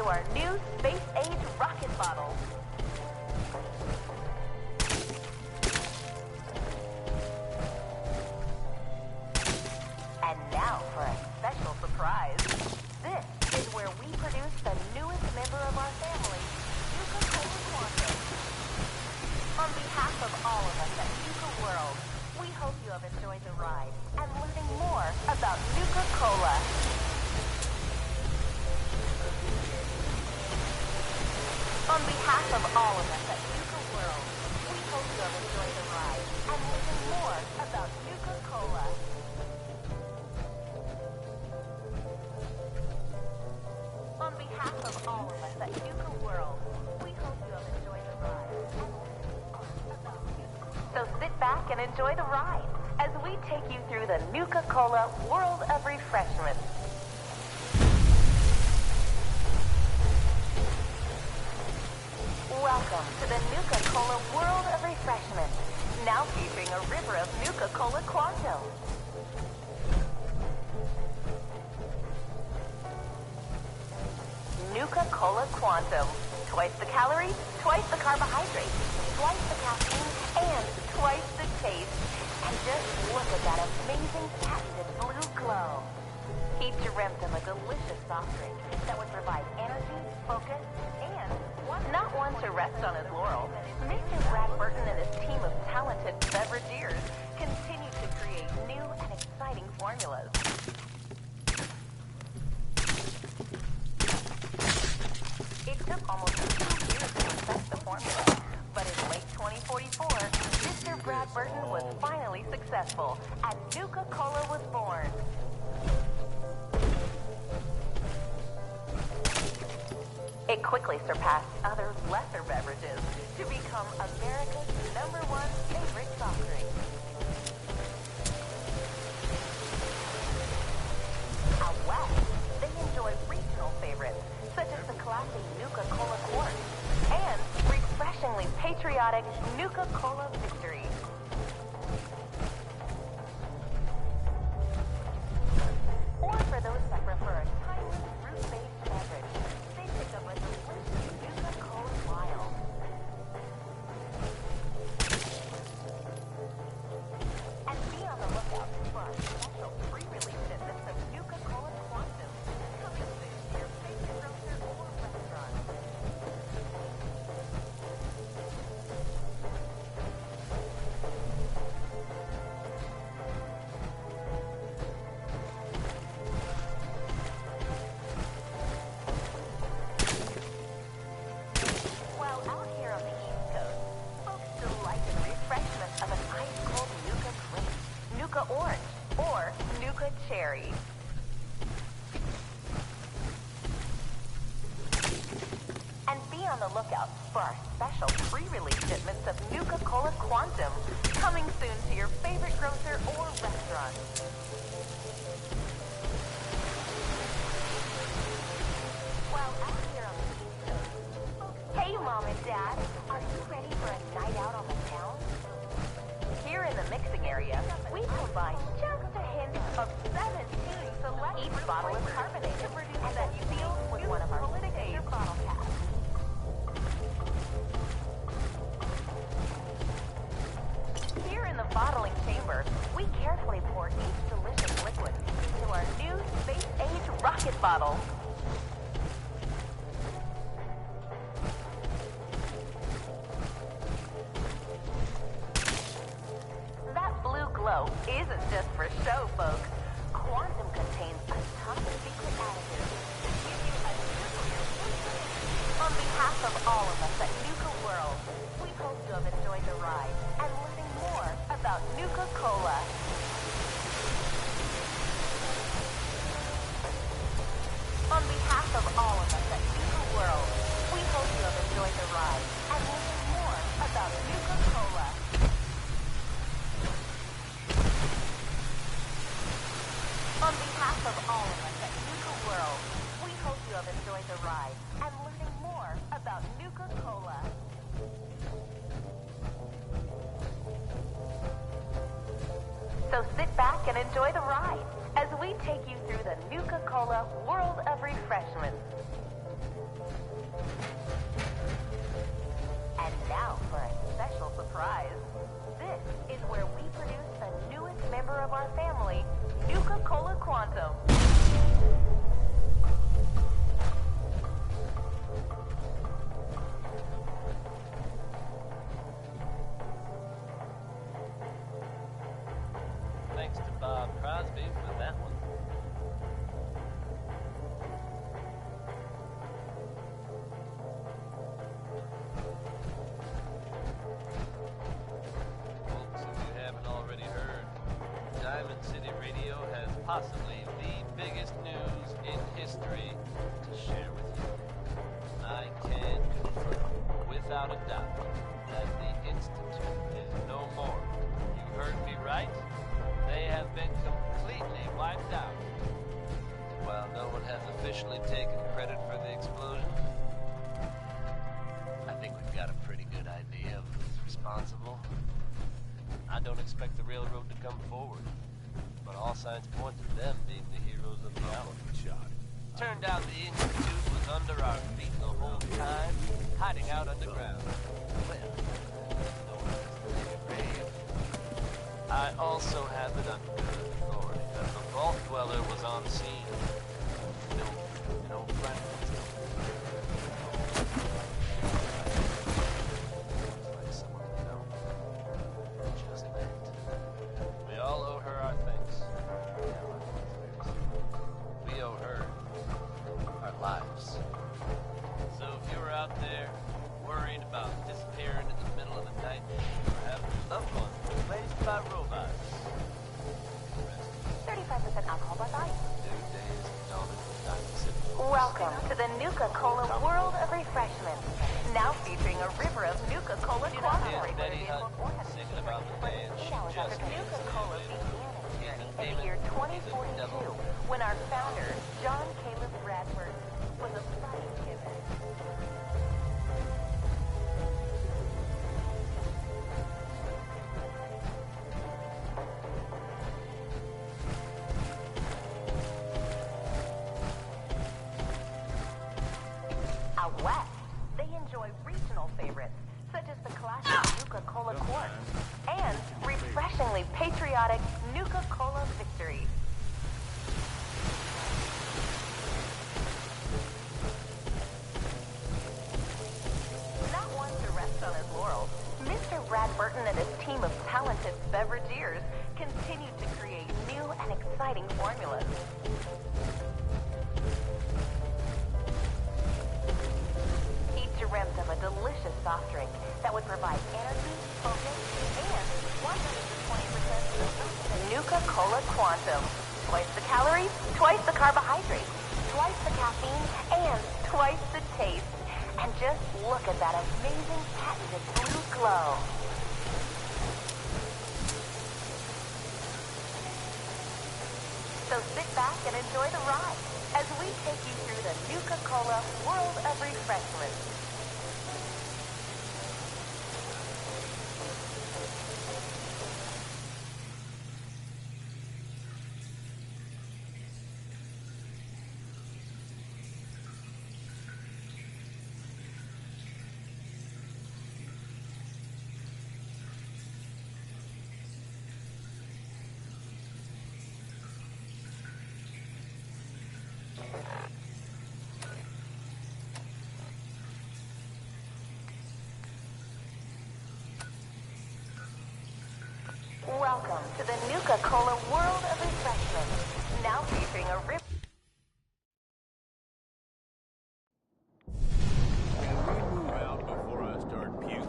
our new space-age rocket bottle. And now for a special surprise. This is where we produce the newest member of our family, Nuka-Cola Quantum. On behalf of all of us at Nuka World, we hope you have enjoyed the ride and learning more about Nuka-Cola. On behalf of all of us at Nuka World, we hope you have enjoyed the ride and learning more about Nuka-Cola. On behalf of all of us at Nuka World, we hope you have enjoyed the ride. So sit back and enjoy the ride as we take you through the Nuka-Cola World of Refreshment. Welcome to the Nuka-Cola World of Refreshment, now featuring a river of Nuka-Cola Quantum. Nuka-Cola Quantum. Twice the calories, twice the carbohydrates, twice the caffeine, and twice the taste. And just look at that amazing patented blue glow. He dreamt of a delicious soft drink that would provide energy, focus, and not one to rest on his laurels. Mr. Brad Burton and his team of talented beverageers continue to create new and exciting formulas. It took almost 2 years to perfect the formula, but in late 2044, Mr. Brad Burton was finally successful, and Nuka-Cola was born. It quickly surpassed other lesser beverages to become America's #1 favorite soft drink. Out west, they enjoy regional favorites such as the classic Nuka-Cola Quartz and refreshingly patriotic Nuka-Cola Victory. Or for those that prefer a timeless fruit-based beverage, they pick up a delicious Nuka-Cola Wild. And be on the lookout for our special pre-release shipments of Nuka-Cola Quantum coming soon to your favorite grocer or restaurant. While out here on the East Coast, folks delight in the refreshment of an ice-cold Nuka Grape, Nuka Orange, or Nuka Cherry. And be on the lookout for our special pre-release shipments of Nuka-Cola Quantum coming soon to your favorite grocer or restaurant. While out here on the East Coast, hey, Mom and Dad, are you ready for a night out on the town? Here in the mixing area, we combine just a hint of 17 select. Each bottle is carbonated and then sealed with one of our signature bottle caps. Here in the bottling chamber, we carefully pour each delicious liquid into our new space-age rocket bottle. That blue glow isn't just for show, folks. Quantum contains a ton of secret additives to give you a nuclear boost. On behalf of all of us at Nuka World, we hope you have enjoyed the ride and learning more about Nuka-Cola. On behalf of all of us at Nuka World, we hope you have enjoyed the ride and learning more about Nuka-Cola. On behalf of all of us at Nuka World, we hope you have enjoyed the ride and learning more about Nuka-Cola. So sit back and enjoy the ride as we take you through the Nuka-Cola World of Refreshment. surprise. This is where we produce the newest member of our family, Nuka-Cola Quantum. Thanks to Bob Crosby for that one. Folks, if you haven't already heard, Diamond City Radio has possibly the biggest news in history to share with you. I can confirm, without a doubt, that the Institute is no more. You heard me right? They have been completely wiped out. While no one has officially taken credit for the explosion, I think we've got a pretty good idea of who's responsible. I don't expect the railroad to come forward, but all signs point to them being the heroes of the hour. Turned out the Institute was under our feet the whole time, hiding out underground. Well, no one has to make a grave. I also have it under good authority that the vault dweller was on scene. An old friend. Like someone you know. Just met. We all owe her our thanks. We owe her our lives. So if you're out there worried about disappearing in the middle of the night or having a loved one replaced by robots, 35% alcohol by volume. new days dawning in Diamond City. Welcome to the Nuka-Cola World of Refreshment. Now featuring a river of Nuka-Cola Quantum. Here's Betty Hunt singing about the man she just Nuka-Cola began its journey in the year 2042 when our founder, John Caleb Bradford, was a fright given. Out west, they enjoy regional favorites, such as the classic Nuka-Cola Quartz and refreshingly patriotic Nuka-Cola Victory. Not one to rest on his laurels, Mr. Brad Burton and his team of talented beverageers continue to create new and exciting formulas. He dreamt of a delicious soft drink that would provide energy, focus, and 120% Nuka-Cola Quantum. Twice the calories, twice the carbohydrates, twice the caffeine, and twice the taste. And just look at that amazing patented blue glow. So sit back and enjoy the ride as we take you through the Nuka-Cola World of Refreshment. Welcome to the Nuka-Cola World of Refreshment. Now featuring a rip. Can we move out before I start puking?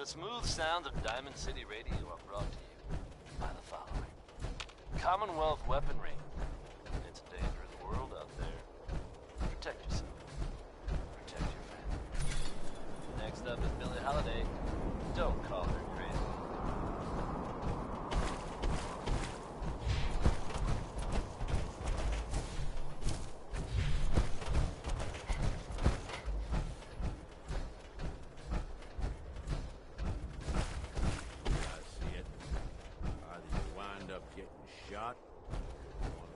The smooth sounds of Diamond City Radio are brought to you by the following. Commonwealth weaponry. It's a dangerous world out there. Protect yourself. Protect your family. Next up is Billie Holiday. Don't call her crazy. Shot, or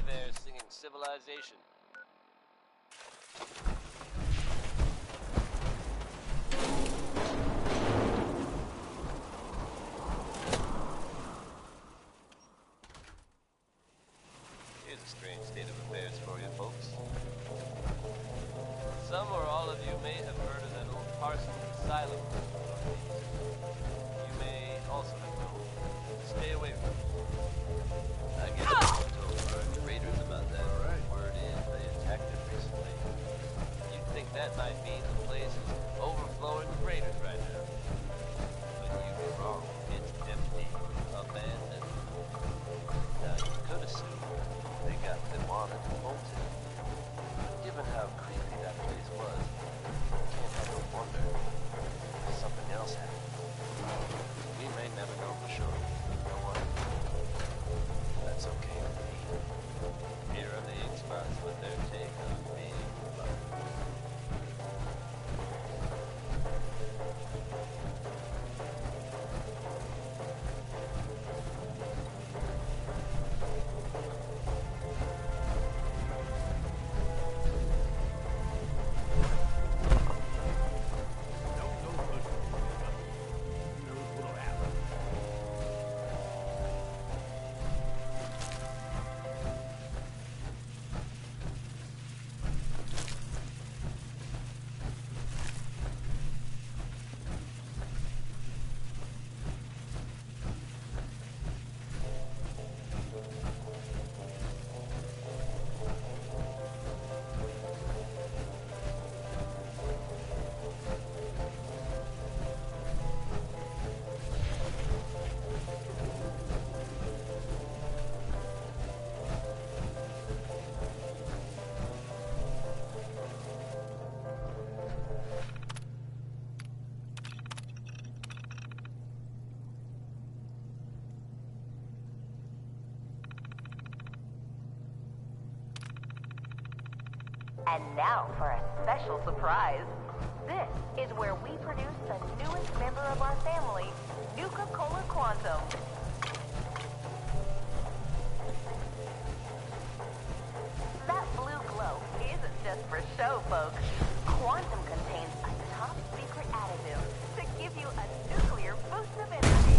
there singing Civilization. Here's a strange state of affairs for you folks. Some or all of you may have heard of that old Parsons Asylum. You may also have known. Stay away from it. I guess I told our raiders about that. Word is they attacked it recently. You'd think that might mean the place is overflowing with raiders right now. But you'd be wrong. It's empty. Abandoned. Now you could assume they got what they wanted and bolted. But given how creepy that place was, you can't help but wonder if something else happened. We may never know for sure. You know what? That's okay with me. Here are the X-Files with their take on being alone. And now for a special surprise. This is where we produce the newest member of our family, Nuka-Cola Quantum. That blue glow isn't just for show, folks. Quantum contains a top secret additive to give you a nuclear boost of energy.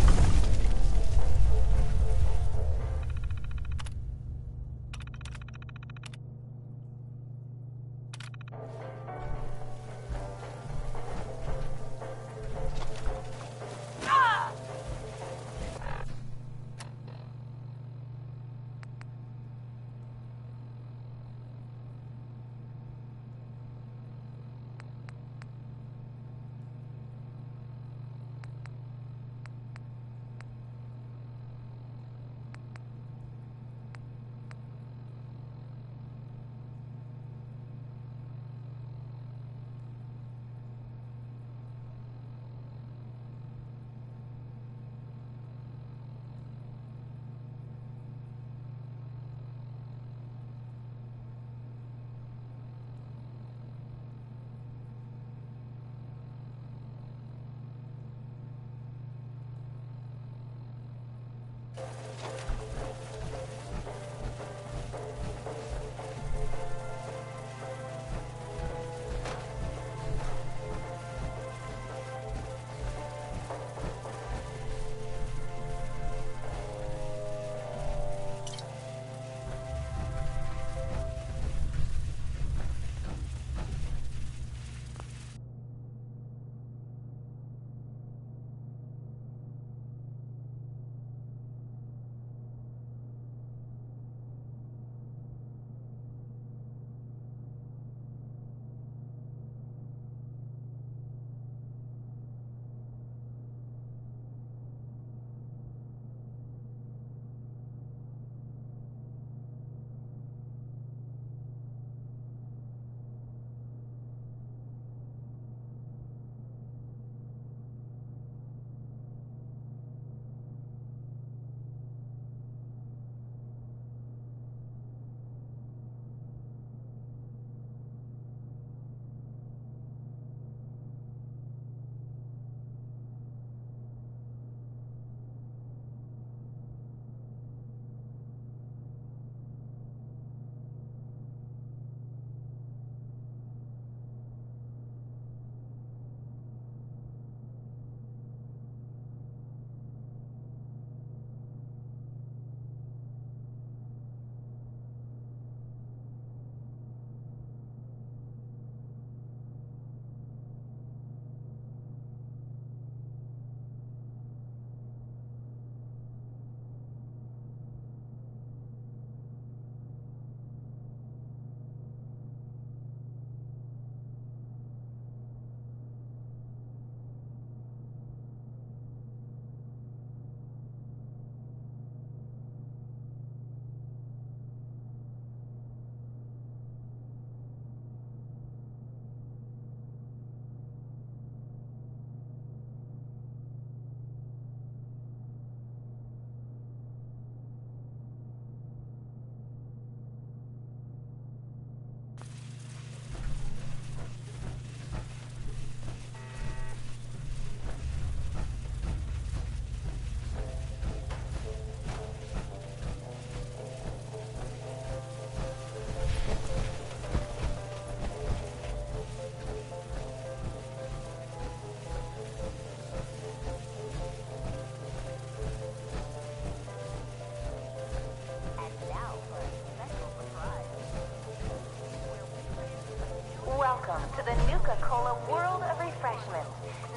Nuka-Cola World of Refreshment,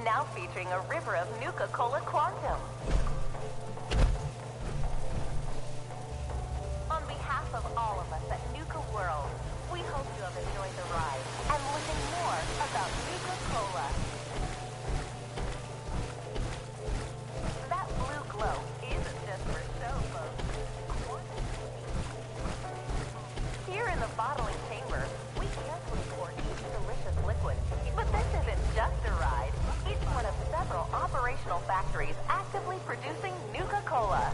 now featuring a river of Nuka-Cola Quantum. On behalf of all of us at Nuka World, we hope you have enjoyed the ride and learning more about Nuka-Cola. That blue glow isn't just for show, folks. Here in the bottling chamber, we carefully pour each delicious liquid. But this isn't just a ride. It's one of several operational factories actively producing Nuka-Cola.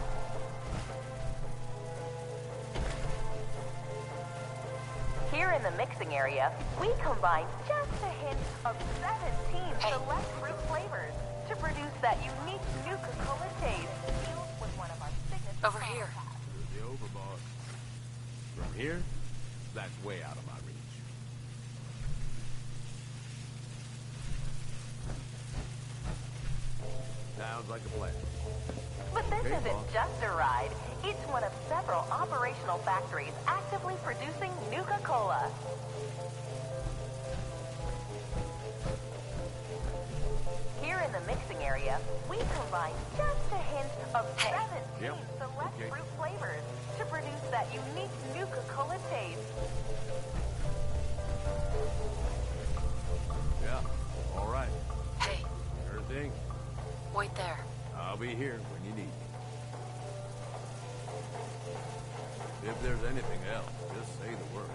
Here in the mixing area, we combine just a hint of 17 select fruit flavors to produce that unique Nuka-Cola taste. With one of our signature Over here. The overboard. From here? That's way out of my reach. Sounds like a plan. But this isn't just a ride. It's one of several operational factories actively producing Nuka-Cola. Here in the mixing area, we combine just a hint of 17 select fruit flavors to produce that unique Nuka-Cola taste. Yeah, all right. Hey. Sure thing. Wait there. I'll be here when you need me. If there's anything else, just say the word.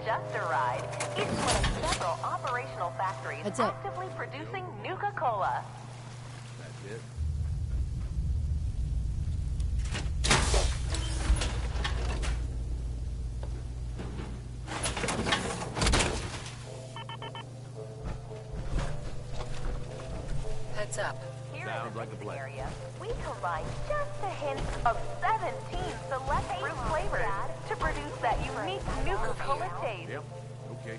Just a ride. It's one of several operational factories actively producing Nuka-Cola. That's it. Heads up. Sounds like a plan. Area, we combine just a hint of 17 select fruit flavors to produce that unique Nuka-Cola taste. Yep. Okay.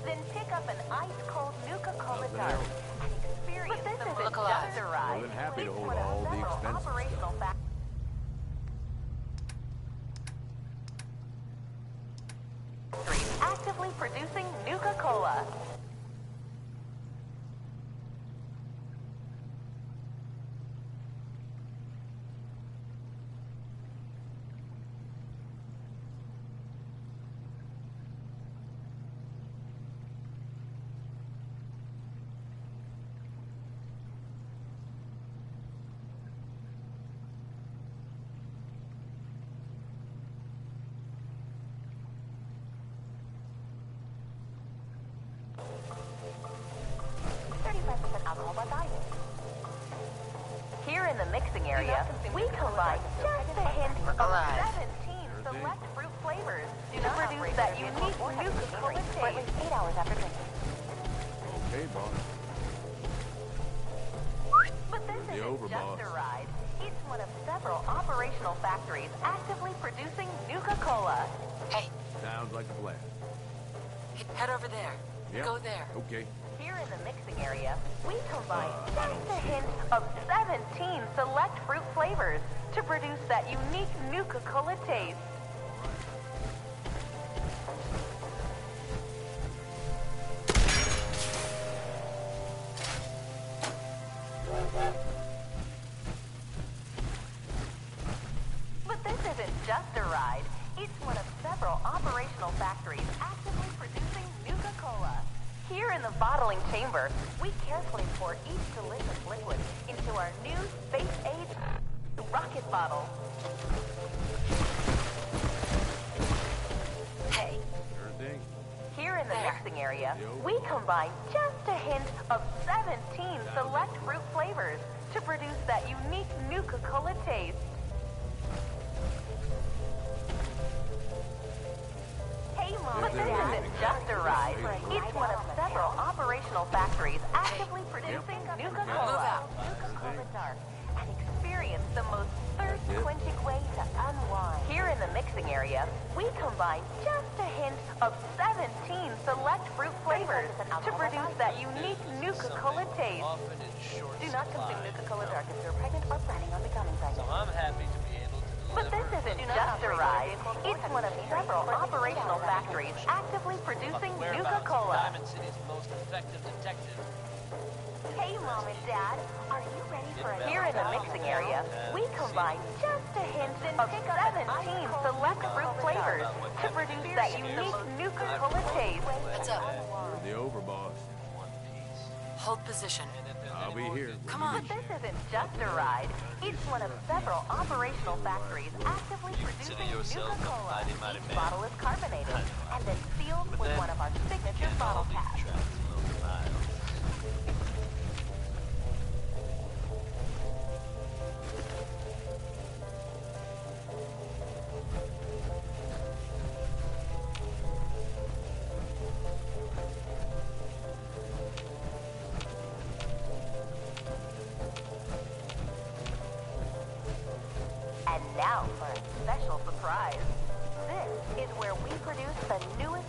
Then pick up an ice-cold Nuka-Cola dark and experience the just a ride. More than happy to hold all the expenses. Actively producing Nuka-Cola. Here in the mixing area, we combine just a hint of 17 select fruit flavors to produce that unique Nuka-Cola taste. For at least 8 hours after drinking. Okay, boss. But this isn't just a ride. It's one of several operational factories actively producing Nuka-Cola. Hey. Sounds like a plan. Head over there. Yep. Go there. Okay. Here in the mixing area, we combine just a hint of 17 select fruit flavors to produce that unique Nuka-Cola taste. But this isn't just a ride. It's one of several operational factories actively producing Nuka-Cola. Here in the bottling chamber, we carefully pour each delicious liquid into our new space-age rocket bottle. Hey. Sure thing. Here in the mixing area, we combine just a hint of 17 select fruit flavors to produce that unique Nuka-Cola taste. Hey, Mom, but this isn't just a ride. It's one of several operational factories actively producing Nuka-Cola. Nuka-Cola Dark. And experience the most thirst-quenching way to unwind. Here in the mixing area, we combine just a hint of 17 select fruit flavors to produce that unique Nuka-Cola taste. Do not consume Nuka-Cola Dark if you're pregnant or planning on becoming pregnant. So I'm happy to be able to deliver. But this isn't just a ride. It's one of several operational factories actively producing Nuka-Cola. Diamond City's most effective detective. Hey, Mom and Dad, are you ready for a... Here in the mixing area, we combine just a hint of 17 select fruit flavors to produce that unique Nuka-Cola taste. What's up? You're the overboss. Hold position. I'll be here. Come on. But this isn't just a ride. It's one of several operational factories actively producing Nuka-Cola. Each bottle is carbonated and then sealed with one of our signature bottle caps. And now for a special surprise. This is where we produce the newest